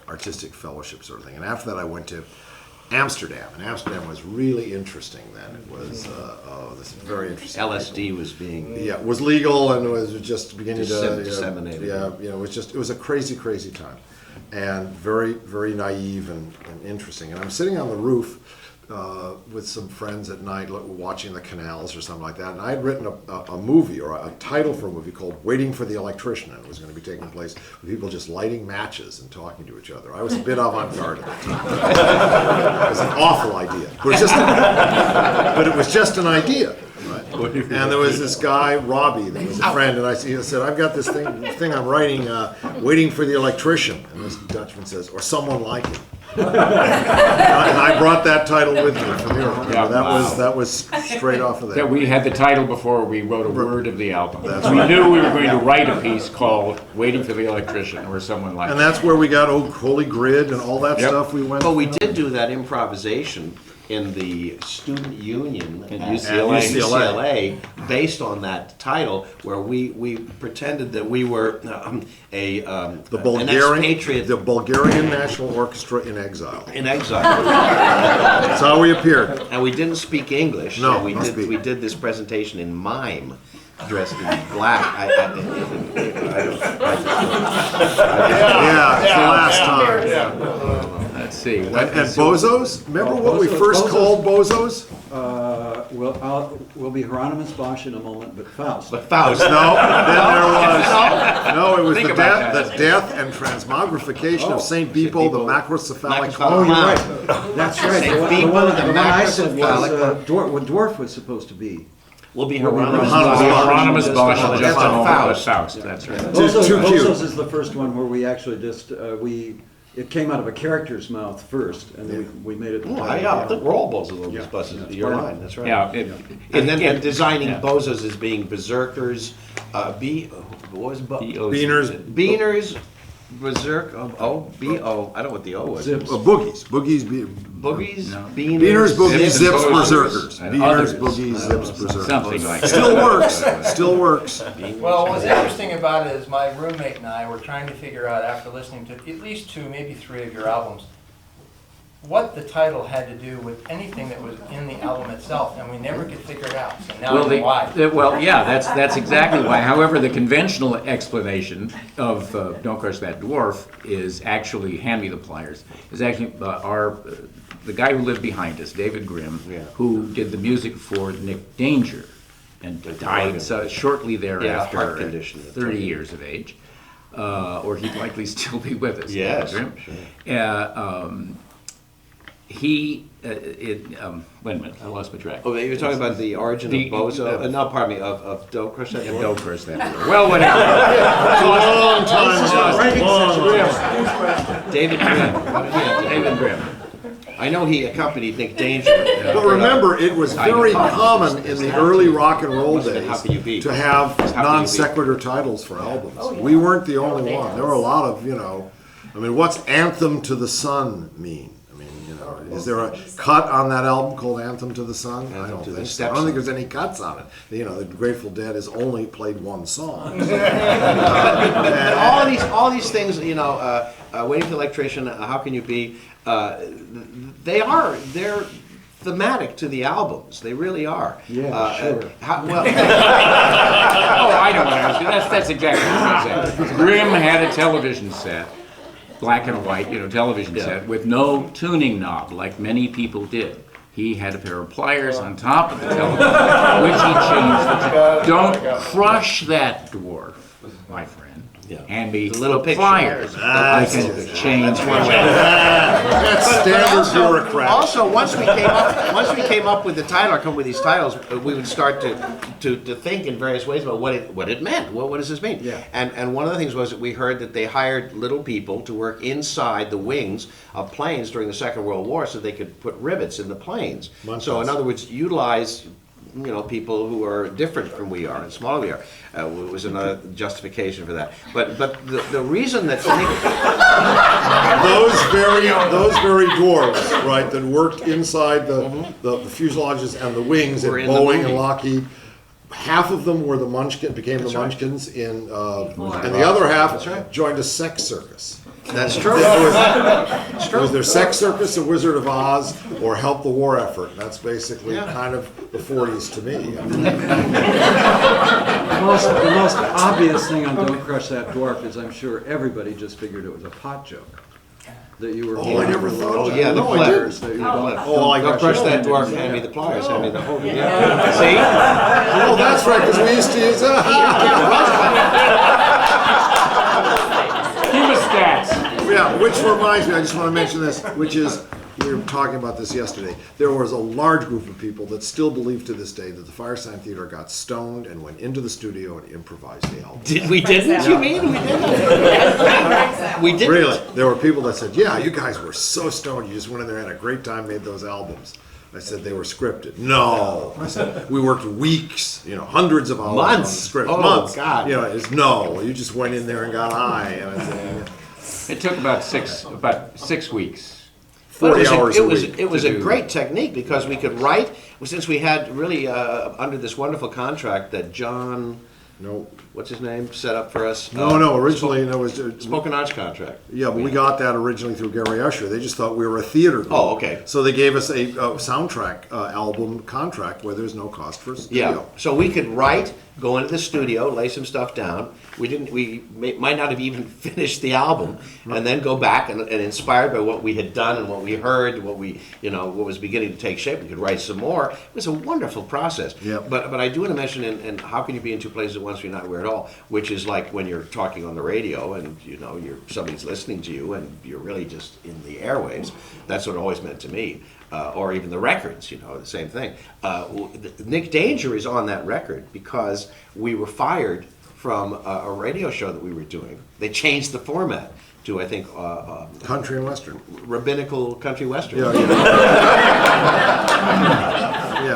artistic fellowship sort of thing, and after that, I went to Amsterdam, and Amsterdam was really interesting then. It was this very interesting. LSD was being was legal and was just beginning to disseminated. It was a crazy time, and very naive and interesting. And I'm sitting on the roof with some friends at night watching the canals or something like that, and I had written a movie or a title for a movie called Waiting for the Electrician, and it was going to be taking place with people just lighting matches and talking to each other. I was a bit avant-garde at the time. It was an awful idea, but it was just an idea. Right? And there was this guy, Robbie, that was a friend, and he said, I've got this thing I'm writing, Waiting for the Electrician. And this Dutchman says, or someone like him. And I brought that title with me from Europe. That was straight off of there. We had the title before we wrote a word of the album. We knew we were going to write a piece called Waiting for the Electrician or someone like that. And that's where we got Holy Grid and all that stuff we went through. Well, we did do that improvisation in the student union at UCLA based on that title, where we pretended that we were the Bulgarian National Orchestra in exile. That's how we appeared. And we didn't speak English. No, so we did this presentation in mime. dressed in black. Yeah, it's the last time. Yeah. Let's see. And bozos? Remember what we first called bozos? We'll be Hieronymus Bosch in a moment, but Faust. No, then there was, no, it was Think the about death and transmogrification of Saint Beeple, the macrocephalic Oh, you're clown. right. That's right. Saint The Beeple, one the I said was macrocephalic. what dwarf was supposed to be. We'll be Hieronymus Hieronymus Bosch and just That's a Faust. Faust. That's right. Bozos is the first one where we actually just, it came out of a character's mouth first, and then we made it. Oh, I think we're all bozos buses. You're right, that's right. Yeah. And then designing bozos as being berserkers, what was Beaners, berserk, B-O, I don't know what the O was. Boogies, Boogies, no. Beaners, Beaners, boogies, zips, berserkers. berserkers. Beaners, boogies, zips, berserkers. Something like that. Still works, still works. Well, what's interesting about it is my roommate and I were trying to figure out, after listening to at least 2, maybe 3 of your albums, what the title had to do with anything that was in the album itself, and we never could figure it out. So now I know why. Well, yeah, that's exactly why. However, the conventional explanation of "Don't Crush That Dwarf" is actually "Hand Me the Pliers." Is actually the guy who lived behind us, David Grimm, who did the music for Nick Danger, and died shortly thereafter, heart condition, 30 years of age, or he'd likely still be with us. Yes, David Grimm. Wait a minute, I lost my track. Oh, you're talking about the origin of bozo? No, pardon me, of Don't Crush That Dwarf? Don't Crush That Dwarf. Well, whatever. Long time ago. David Grimm. David Grimm. I know he accompanied Nick Danger. But remember, it was very common in the early rock and roll days How Can You Be? to have non sequitur titles for albums. We weren't the only one. There were a lot of, what's Anthem to the Sun mean? Is there a cut on that album called Anthem to the Sun? I don't think so. I don't think there's any cuts on it. The Grateful Dead has only played one song. And all these things, Waiting for the Electrician, How Can You Be? They're thematic to the albums. They really are. Yeah, sure. I know what I was doing. That's exactly what I was saying. Grimm had a television set. Black and white, television set with no tuning knob like many people did. He had a pair of pliers on top of the television, which he changed. Don't crush that dwarf, my friend. Hand me the little pliers. I can change one way. That's standard bureaucrat. Also, once we came up with the title, or come with these titles, we would start to think in various ways about what it meant. What does this mean? Yeah. And one of the things was that we heard that they hired little people to work inside the wings of planes during the Second World War, so they could put rivets in the planes. So, in other words, utilize people who are different from we are and smaller we are. Was another justification for that. But the reason that those very dwarves, right, that worked inside the fuselages and the wings at Boeing and Lockheed, half of them were became the Munchkins and the other half joined a sex circus. That's true. It was their sex circus, The Wizard of Oz, or Help the War Effort. That's basically kind of the 40s to me. The most obvious thing on Don't Crush That Dwarf is I'm sure everybody just figured it was a pot joke. That you were. I never thought. Oh yeah, the pliers. Don't crush that dwarf. Hand me the pliers. Hand me the whole. Yeah. See? Oh, that's right. Because we used to use. Hemostats. Yeah, which reminds me, I just want to mention this, which is, we were talking about this yesterday. There was a large group of people that still believe to this day that the Firesign Theatre got stoned and went into the studio and improvised the album. You mean? We didn't? We didn't? Really? There were people that said, yeah, you guys were so stoned, you just went in there, had a great time, made those albums. I said they were scripted. No. I said we worked weeks, hundreds of hours on the script. Oh, months. God. It's no. You just went in there and got high. And I said, it took about six weeks. 40 hours a week. It was a great technique because we could write, since we had really under this wonderful contract that John, what's his name, set up for us. Originally it was spoken arts contract. Yeah, but we got that originally through Gary Usher. They just thought we were a theater group. Oh, okay. So they gave us a soundtrack album contract where there's no cost for studio. Yeah, so we could write go into the studio, lay some stuff down. We might not have even finished the album, and then go back and inspired by what we had done and what we heard, what was beginning to take shape, we could write some more. It was a wonderful process. Yep. But I do want to mention, and how can you be in two places at once when you're not aware at all? Which is like when you're talking on the radio and somebody's listening to you and you're really just in the airwaves. That's what it always meant to me. Or even the records, the same thing. Nick Danger is on that record because we were fired from a radio show that we were doing. They changed the format to, I think, country and western, rabbinical country western. Yeah.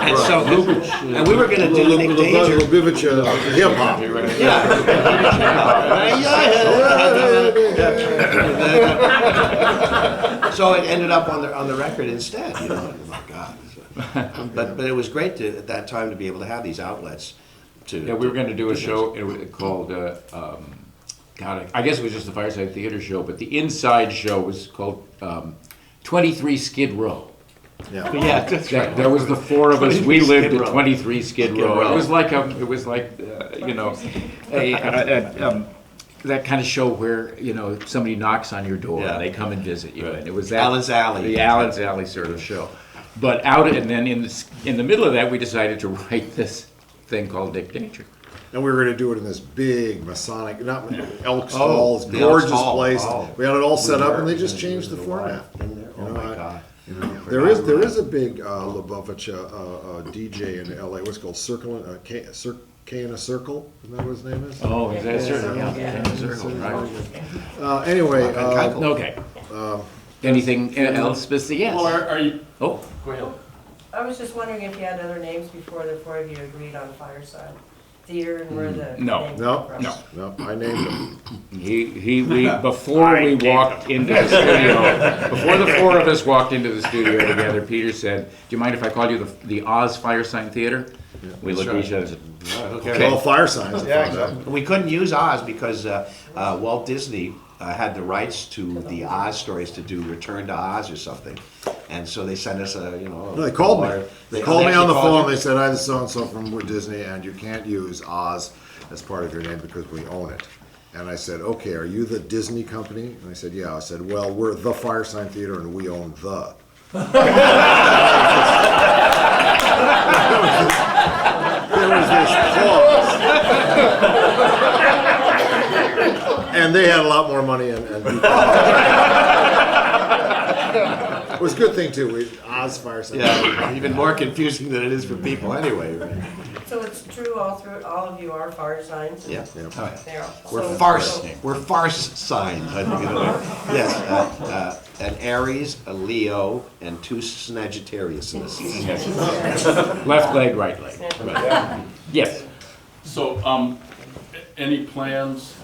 And so, and we were going to do Nick Danger. Lubavitch hip hop. So it ended up on the record instead. Oh my God! But it was great at that time to be able to have these outlets. We were going to do a show called. I guess it was just the Firesign Theatre show, but the inside show was called 23 Skid Row. Yeah, that's right. There was the four of us. We lived at 23 Skid Skid Row. Row. It was like that kind of show where somebody knocks on your door and they come and visit you, and it was that Allen's Alley, the Allen's Alley sort of show. But and then in the middle of that, we decided to write this thing called Nick Danger. And we were going to do it in this big Masonic, not Elks Hall, the gorgeous Elks Hall. place. Oh. We had it all set up, and they just changed the format. Oh my God! There is a big Lubavitch DJ in L.A. What's it called K in a Circle? Isn't that what his name is? Oh, is that a circle? Yeah, K in a circle, right. Anyway, okay. Anything else, Mr. Yes? Well, are you? Oh, go ahead. I was just wondering if you had other names before the four of you agreed on Firesign Theatre and where the name came from. No, I named him. Before we walked into the studio, before the four of us walked into the studio together, Peter said, "Do you mind if I call you the Oz Firesign Theatre?" We looked at each other and said, Okay. Well, fire signs. Yeah, exactly. We couldn't use Oz because Walt Disney had the rights to the Oz stories to do Return to Oz or something, and so they sent us No, they called me. They called me on the phone. They said, "Hi, this is so-and-so from Disney, and you can't use Oz as part of your name because we own it." And I said, "Okay, are you the Disney company?" And they said, "Yeah." I said, "Well, we're the Firesign Theatre, and we own the." There was this pause. And they had a lot more money and it was a good thing too. Oz Firesign. Yeah, even more confusing than it is for people anyway. Right? So it's true all of you are Firesigns? Yeah. We're We're farce signs. I think. Yes. An Aries, a Leo, and two Sagittariuses. Left leg, right leg. Right. Yes. So, any plans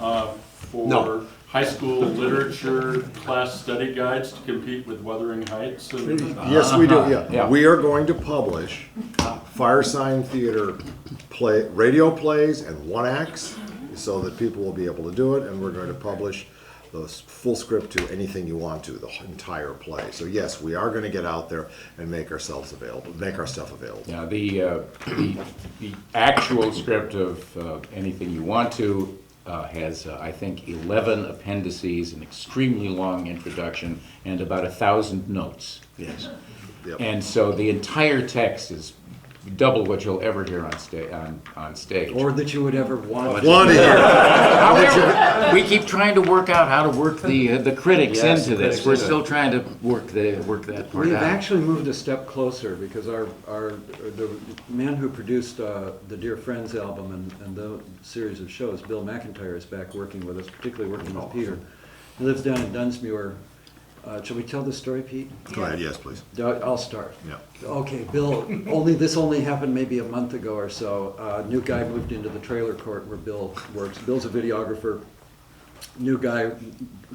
for high school literature class study guides to compete with Wuthering Heights? Yes, we do. Yeah. We are going to publish Firesign Theatre radio plays and one acts, so that people will be able to do it, and we're going to publish the full script to anything you want to, the entire play. So yes, we are going to get out there and make our stuff available. Yeah, the actual script of anything you want to has, I think, 11 appendices, an extremely long introduction, and about 1,000 notes. Yes. Yep. And so the entire text is double what you'll ever hear on stage. Or that you would ever want to hear. However, we keep trying to work out how to work the critics into this. We're still trying to work that part We've out. actually moved a step closer because the man who produced the Dear Friends album and the series of shows, Bill McIntyre, is back working with us, particularly working with Peter. He lives down in Dunsmuir. Shall we tell the story, Pete? Go ahead, yes, please. I'll start. Yeah. Okay, Bill, this only happened maybe a month ago or so. New guy moved into the trailer court where Bill works. Bill's a videographer. New guy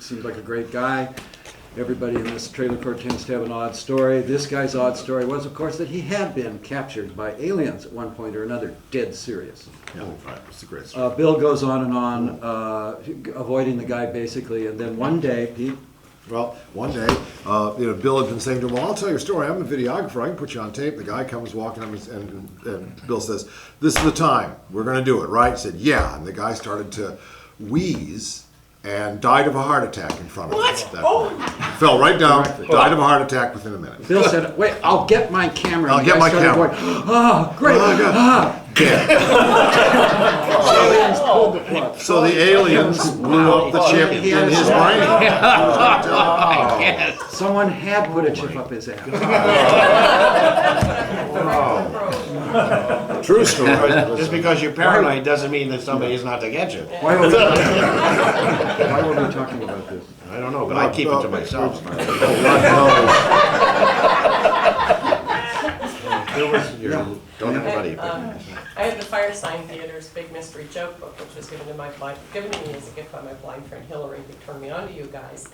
seems like a great guy. Everybody in this trailer court tends to have an odd story. This guy's odd story was, of course, that he had been captured by aliens at one point or another, dead serious. Yeah, right. It's a great story. Bill goes on and on, avoiding the guy basically, and then one day, Pete, Well, one day, Bill had been saying to him, well, I'll tell your story. I'm a videographer. I can put you on tape. The guy comes walking up and Bill says, this is the time. We're going to do it, right? He said, yeah. And the guy started to wheeze and died of a heart attack in front of him. What? Fell right down, died of a heart attack within a minute. Bill said, wait, I'll get my camera. I'll get my camera. Going, oh, great. So the aliens blew up the chip in his brain. Someone had put a chip up his ass. True story. Just because you're paranoid doesn't mean that somebody is not to get you. Why were we talking about this? I don't know, but I keep it to myself. Don't everybody. I had the Firesign Theatre's Big Mystery Joke Book, which was given to me as a gift by my blind friend Hillary, who turned me on to you guys.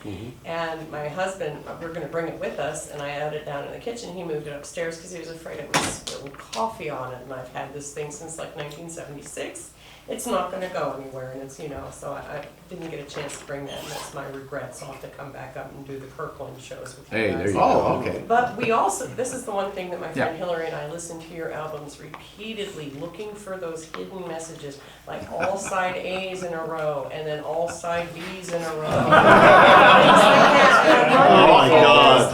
And my husband, we were going to bring it with us, and I had it down in the kitchen. He moved it upstairs because he was afraid it would spill coffee on it. And I've had this thing since like 1976. It's not going to go anywhere, and it's, so I didn't get a chance to bring that, and that's my regret. So I'll have to come back up and do the Kirkland shows with you guys. There you go. Oh, okay. But we also, this is the one thing that my friend Hillary and I listened to your albums repeatedly, looking for those hidden messages, like all side A's in a row, and then all side B's in a row. Oh my God.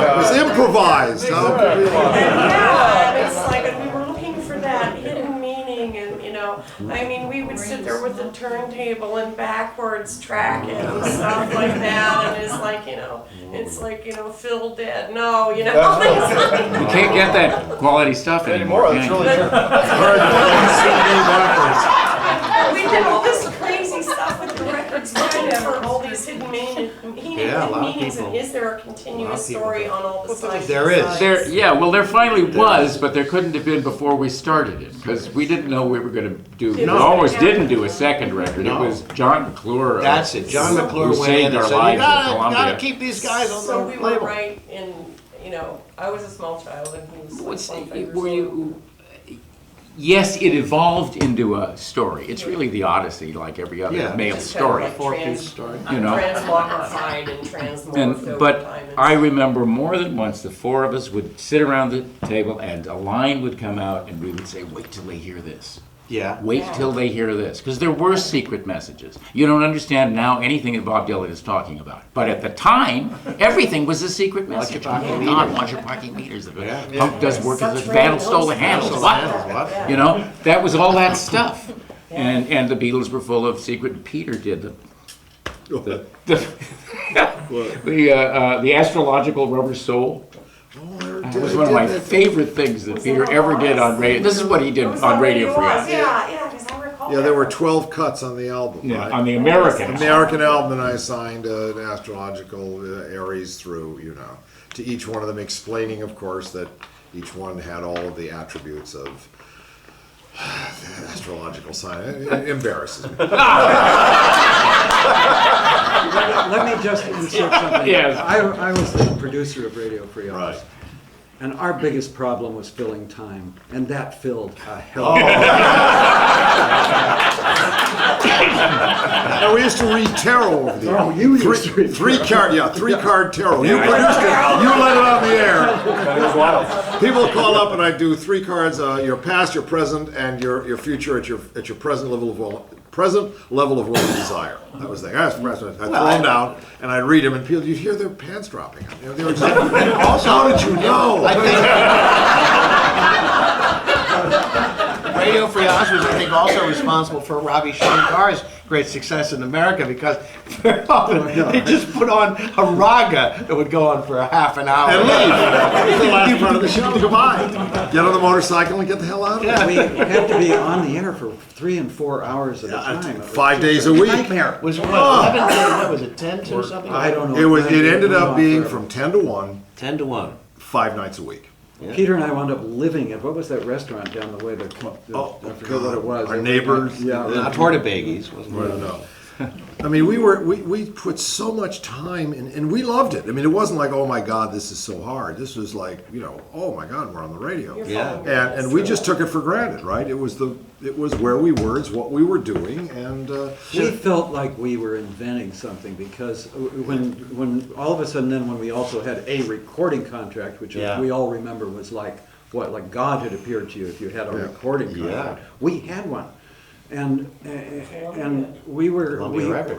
It was improvised. Yeah, it's like we were looking for that hidden meaning, and I mean, we would sit there with the turntable and backwards track it and stuff like that, and it's like, Phil dead. No, You can't get that quality stuff anymore. It's really we did all this crazy stuff with the records, looking for all these hidden meanings, and is there a continuous story on all the sides? There is. There finally was, but there couldn't have been before we started it, because we didn't know we were going to do, we almost didn't do a second record. It was John McClure. That's it. John McClure went in and said, you gotta keep these guys on the label. So we were right in, I was a small child and he was like 25 years old. Yes, it evolved into a story. It's really the Odyssey, like every other male story. Four-piece story. Transmogrified and transmorphed But I remember more than once the four of us would sit around the table and a line would come out and we would say, wait till they hear this. Yeah. Wait till they hear this. Because there were secret messages. You don't understand now anything that Bob Dylan is talking about. But at the time, everything was a secret message. Watch your parking meters. The pump does work as a vandal stole the handles. What? That was all that stuff. And the Beatles were full of secret. Peter did the astrological rubber soul. It was one of my favorite things that Peter ever did on radio. This is what he did on Radio Free. Yeah, there were 12 cuts on the album. Yeah, right? on the American album, and I assigned an astrological Aries through, to each one of them, explaining, of course, that each one had all of the attributes of the astrological sign. It embarrasses me. Let me just insert something. Yes. I was the producer of Radio Free Office. Right. And our biggest problem was filling time, and that filled a hell of a And we used to read tarot over the air. Oh, you used to read three-card tarot. You produced it. You let it on the air. People call up and I do 3 cards: your past, your present, and your future at your present level of worldly desire. That was the thing. I'd throw them down and I'd read them, and people, you'd hear their pants dropping. They were just, how did you know? Radio Free Oz was, I think, also responsible for Ravi Shankar's great success in America, because very often they just put on a raga that would go on for a half an hour. And leave. That was the last part of the show. Goodbye. Get on the motorcycle and get the hell out of it. We had to be on the air for 3 and 4 hours at a time. 5 days a week. Nightmare. Was it 11? Was it 10 to something? I don't know. It ended up being from 10 to 1. 10 to 1. 5 nights a week. Yeah. Peter and I wound up living at, what was that restaurant down the way? I forget what it was. Our neighbors. Not Tortabaggies, wasn't it? No. I mean, we put so much time in, and we loved it. I mean, it wasn't like, oh my God, this is so hard. This was like, oh my God, we're on the radio. Yeah. And we just took it for granted, right? It was where we were, it's what we were doing, and we felt like we were inventing something, because when all of a sudden then when we also had a recording contract, which we all remember was like God had appeared to you if you had a recording contract. We had one. And we were,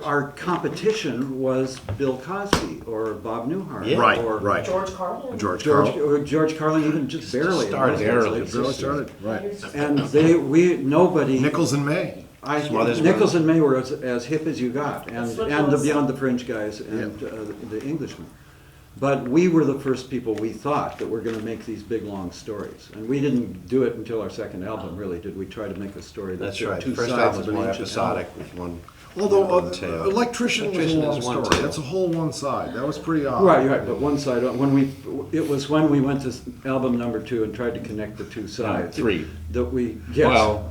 our competition was Bill Cosby or Bob Newhart. Yeah. Right. George Carlin. George Carlin, even just barely. Barely started, right. And nobody. Nichols and May. Nichols and May were as hip as you got, and the Beyond the Fringe guys and the Englishmen. But we were the first people, we thought, that were going to make these big, long stories. And we didn't do it until our second album, really, did we try to make a story that's right. two First sides album of was an more ancient episodic album. with one. Although tale. Electrician was a long is one story. tale. That's a whole one side. That was pretty odd. Right. But one side, it was when we went to album number 2 and tried to connect the two sides. 3. That we, yes.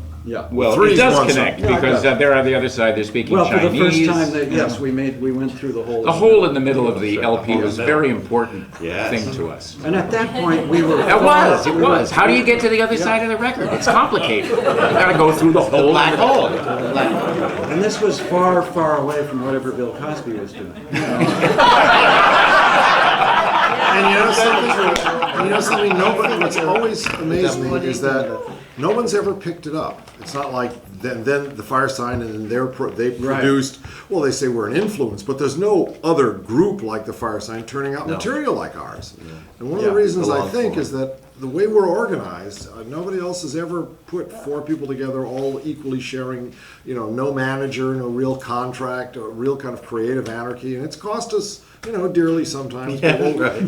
Well, it does connect, because they're on the other side, they're speaking Chinese. Well, for the first time, we went through the whole... The hole in the middle of the LP was a very important thing to us. And at that point, we were... It was. How do you get to the other side of the record? It's complicated. You gotta go through the whole black hole. And this was far, far away from whatever Bill Cosby was doing. And you know something, what's always amazed me is that no one's ever picked it up. It's not like then the Firesign and then they produced, well, they say we're an influence, but there's no other group like the Firesign turning out material like ours. And one of the reasons I think is that the way we're organized, nobody else has ever put 4 people together all equally sharing, no manager, no real contract, a real kind of creative anarchy, and it's cost us dearly sometimes. But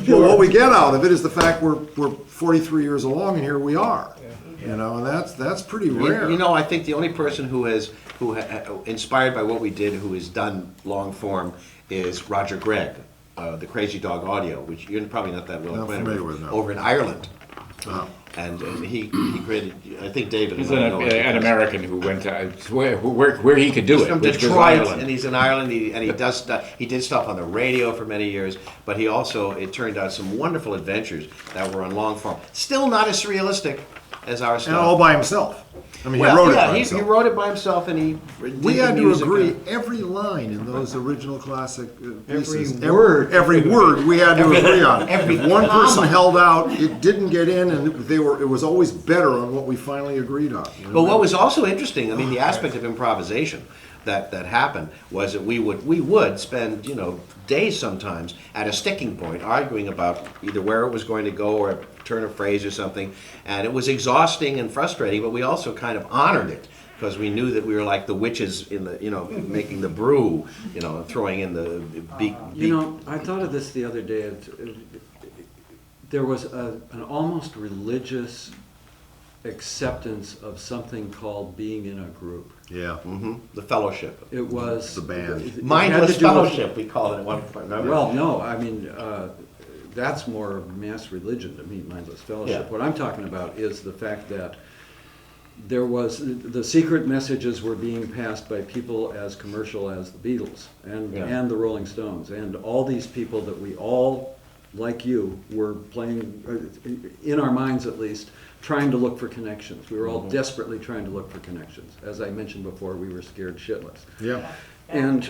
what we get out of it is the fact we're 43 years along, and here we are. And that's pretty rare. I think the only person who inspired by what we did, who has done long form, is Roger Gregg, the Crazy Dog Audio, which you're probably not that well acquainted with, over in Ireland. And he created, I think David. He's an American who went to where he could do he's it. From which Detroit, was Ireland. and he's in Ireland. He did stuff on the radio for many years, but he also, it turned out, some wonderful adventures that were on long form. Still not as realistic as our stuff. And all by himself. I mean, he wrote it by himself. He wrote it by himself, and we had to agree every line in those original classic pieces. Every word we had to agree on. If one person held out, it didn't get in, and it was always better on what we finally agreed on. But what was also interesting, I mean, the aspect of improvisation that happened was that we would spend days sometimes at a sticking point arguing about either where it was going to go or a turn of phrase or something, and it was exhausting and frustrating, but we also kind of honored it because we knew that we were like the witches in the making the brew, and throwing in the beak. I thought of this the other day. There was an almost religious acceptance of something called being in a group. Yeah. Mm-hmm. The fellowship. It was the band. Mindless fellowship, we called it at one point. Remember? Well, no, I mean, that's more mass religion to me, mindless fellowship. Yeah. What I'm talking about is the fact that the secret messages were being passed by people as commercial as the Beatles and the Rolling Stones and all these people that we all, like you, were playing, in our minds at least, trying to look for connections. We were all desperately trying to look for connections. As I mentioned before, we were scared shitless. Yeah. And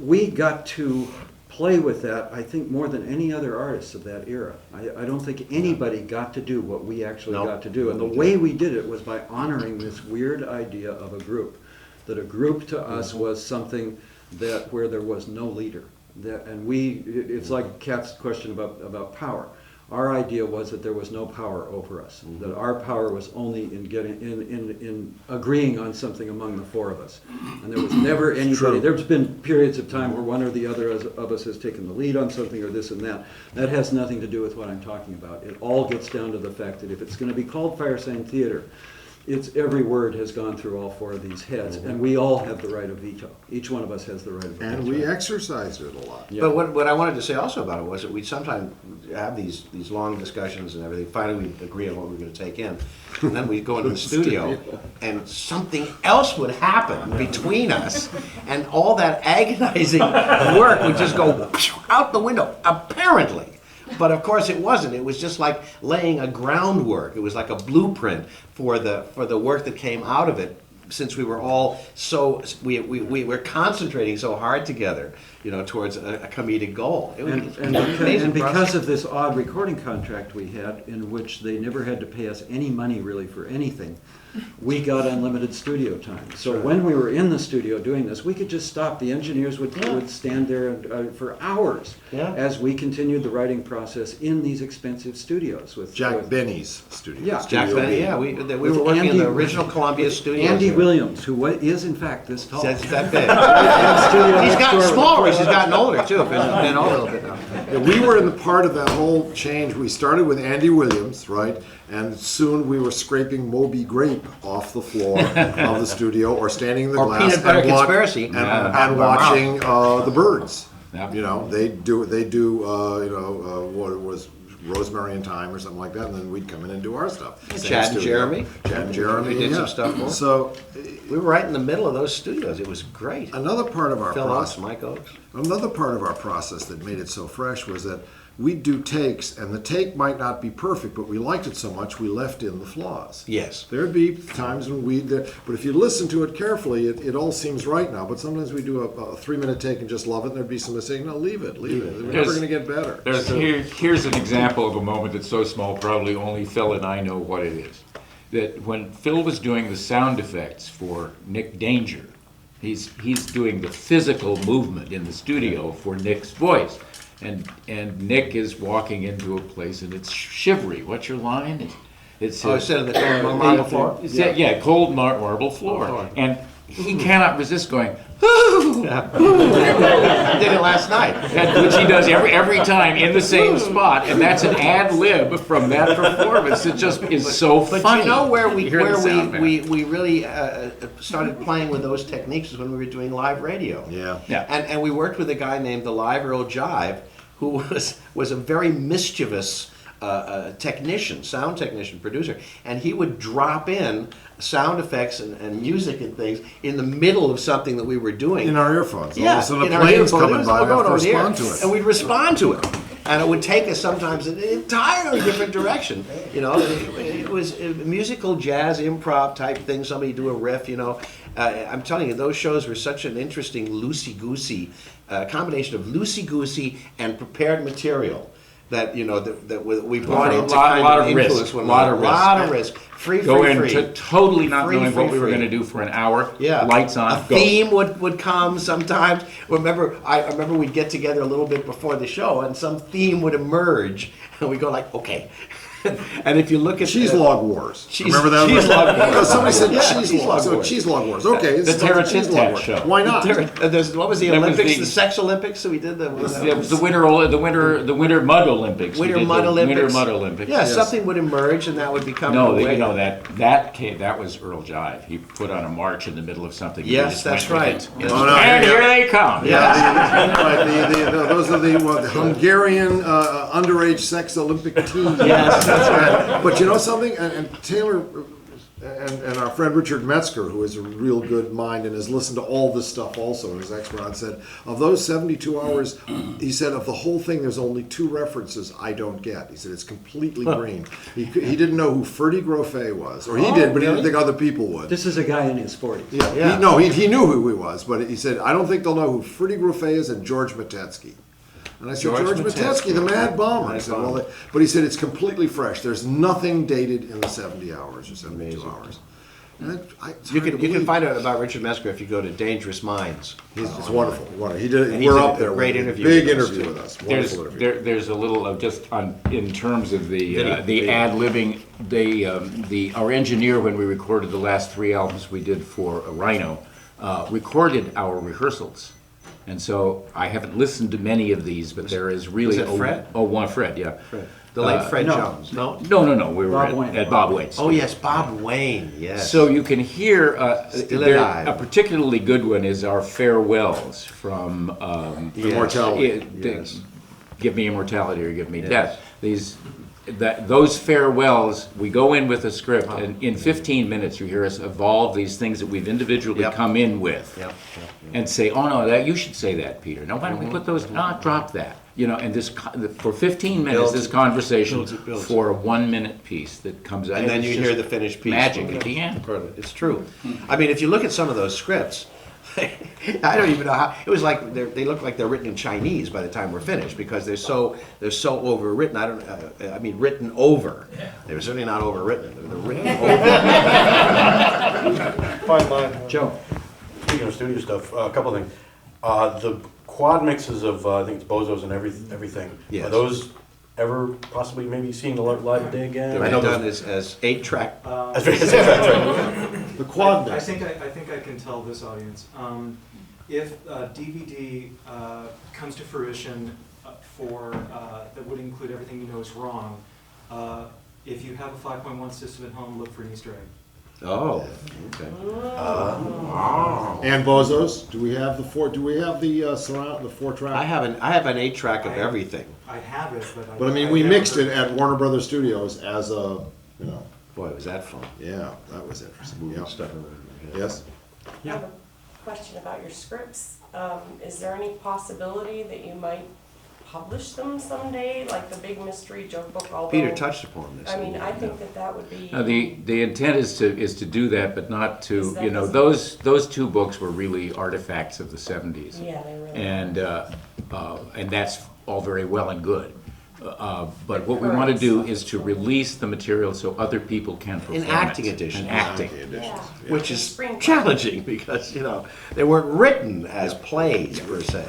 we got to play with that, I think, more than any other artists of that era. I don't think anybody got to do what we actually got to do. And the way we did it was by honoring this weird idea of a group. That a group to us was something where there was no leader. It's like Kat's question about power. Our idea was that there was no power over us. That our power was only in agreeing on something among the 4 of us. And there was never anybody. There's been periods of time where one or the other of us has taken the lead on something or this and that. That has nothing to do with what I'm talking about. It all gets down to the fact that if it's going to be called Firesign Theatre, it's every word has gone through all four of these heads, and we all have the right of veto. Each one of us has the right of veto. And we exercised it a lot. Yeah. But what I wanted to say also about it was that we sometimes have these long discussions and everything. Finally, we agree on what we're going to take in. And then we go into the studio, and something else would happen between us, and all that agonizing work would just go out the window, apparently. But of course it wasn't. It was just like laying a groundwork. It was like a blueprint for the work that came out of it, since we were all we were concentrating so hard together, towards a comedic goal. It was And amazing because process. of this odd recording contract we had, in which they never had to pay us any money really for anything, we got unlimited studio time. So when we were in the studio doing this, we could just stop. The engineers would stand there for hours as we continued the writing process in these expensive studios with Jack Benny's studio. Yeah, Jack Benny, yeah. We were working in the original Columbia studios. Andy there. Williams, who is in fact this tall. That's that big. He's gotten smaller as he's gotten older too. He's been older a little bit now. Yeah, we were in the part of that whole change. We started with Andy Williams, right? And soon we were scraping Moby Grape off the floor of the studio, or standing in the Or glass Peanut Butter Conspiracy. and watching the birds. Yep. They do what it was, Rosemary and Thyme or something like that, and then we'd come in and do our stuff. Chad and Jeremy. We did some stuff for. So we were right in the middle of those studios. It was great. Another part of our Phil Oakes, process, Mike Oakes. Another part of our process that made it so fresh was that we'd do takes, and the take might not be perfect, but we liked it so much we left in the flaws. Yes. There'd be times when but if you listen to it carefully, it all seems right now. But sometimes we do a 3-minute take and just love it, and there'd be somebody saying, no, leave it. We're never going to get better. Here's an example of a moment that's so small, probably only Phil and I know what it is. That when Phil was doing the sound effects for Nick Danger, he's doing the physical movement in the studio for Nick's voice. And Nick is walking into a place and it's shivery. What's your line? It's instead of the cold marble floor? Yeah, cold marble floor. And he cannot resist going, "Ooh." He did it last night. Which he does every time in the same spot, and that's an ad lib from that performance. It just is so funny. But you know where we really started playing with those techniques is when we were doing live radio. Yeah. And we worked with a guy named the Live Earl Jive, who was a very mischievous technician, sound technician, producer, and he would drop in sound effects and music and things in the middle of something that we were doing. In our earphones. Yeah, All of a sudden in a our plane's earphones. coming by, we have to respond to it. And we'd respond to it. And it would take us sometimes in an entirely different direction. It was a musical jazz improv type thing. Somebody do a riff, I'm telling you, those shows were such an interesting loosey-goosey combination of loosey-goosey and prepared material that that we brought into kind of influence. A lot of risk. Free. Go into totally not knowing what we were going to do for an hour. Yeah. Lights on. A theme would come sometimes. I remember we'd get together a little bit before the show, and some theme would emerge, and we go like, okay. And if you look at Cheese Log Wars. Remember that? Cheese Log Wars. No, somebody said Cheese Cheese Log. Log So Wars. Cheese Log Wars. Okay, The it's Terra Cheese Tit Log Tat Wars. show. Why not? What was the That was Olympics? the- The Sex Olympics. So we did It was the Winter Mud Olympics. We Winter did Mud the Olympics. Winter Mud Olympics. Yeah, something would emerge, and that would become. No, a way. that was Earl Jive. He put on a march in the middle of something. and we Yes, just that's went with right. it. Yes. Oh, no, And yeah. here they come. Those are the Hungarian underage sex Olympic teams. Yes, that's right. But you know something? And Taylor and our friend Richard Metzger, who is a real good mind and has listened to all this stuff also, and is an expert on, said, of those 72 hours, he said, of the whole thing, there's only 2 references I don't get. He said, it's completely green. He didn't know who Ferdy Grofé was. Or he did, but he didn't think other people would. This is a guy in his 40s. Yeah. He knew who he was, but he said, I don't think they'll know who Ferdy Grofé is and George Matetsky. And I said, George Matetsky, the Mad Bomber. He said, but he said, it's completely fresh. There's nothing dated in the 70 hours or 72 hours. And You can find out about Richard Metzger if you go to Dangerous Minds. It's wonderful. We're And he did up there. Great with interview. Big with us, interview too. with us. Wonderful interview. There's a little of just in terms of the Video. ad-libbing. Our engineer, when we recorded the last 3 albums we did for Rhino, recorded our rehearsals. And so I haven't listened to many of these, but there is really Was it Fred? Fred, yeah. Fred. The late Fred Jones, no? No, we were Bob at, Wayne. at Bob Wayne's. Oh, yes, Bob Wayne, yes. So you can hear, Still alive. a particularly good one is our farewells from Immortality. Yes. Give me immortality or give me death. Those farewells, we go in with a script, and in 15 minutes you hear us evolve these things that we've individually come in with, and say, "Oh no, you should say that, Peter. No, why don't we put those? Drop that." And this for 15 minutes, this conversation for a 1 minute piece that comes out, And then you hear the finished piece. magic at the end. It's true. I mean, if you look at some of those scripts, I don't even know how. It was like they look like they're written in Chinese by the time we're finished because they're so overwritten. I mean, written over. They were certainly not overwritten. They're written over. Fine line. Joe. Speaking of studio stuff, a couple of things. The quad mixes of I think it's Bozos and everything. Yes. Are those ever possibly maybe seeing the light of day again? They're done as 8-track. That's right. The quad I mix. think I can tell this audience. If DVD comes to fruition that would include everything you know is wrong, if you have a 5.1 system at home, look for an Easter egg. Oh, okay. And Bozos, do we have the four? Do we have the surround the 4-track? I have an 8-track of everything. I have it, But I mean, we mixed it at Warner Brothers Studios as a, Boy, was that fun. Yeah, that was interesting. Yeah. Stuff. Yes. I have a question about your scripts. Is there any possibility that you might publish them someday, like the big mystery joke book? Although, Peter touched upon this. I mean, I think that would be. Now, the intent is to do that, but not to, that those two books were really artifacts of the 70s. Yeah, they really And that's all very well and good. But what we want to do is to release the material so other people can perform In acting it. editions. In acting. Which is challenging because, they weren't written as plays per se.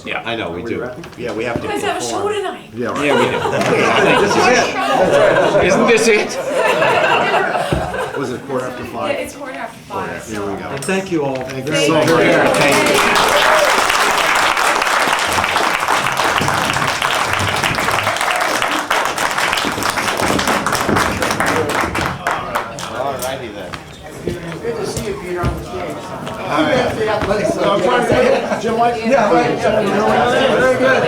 Yeah. I know, we do. Yeah, we have to. You guys have a show tonight. Yeah, right. Yeah, we do. This is it. Isn't this it? Was it 5:15? Yeah, it's 5:15. Here we go. And thank you all. Thank you so much. Alrighty then. Good to see you, Peter, on the stage. Jim White? Yeah, very good.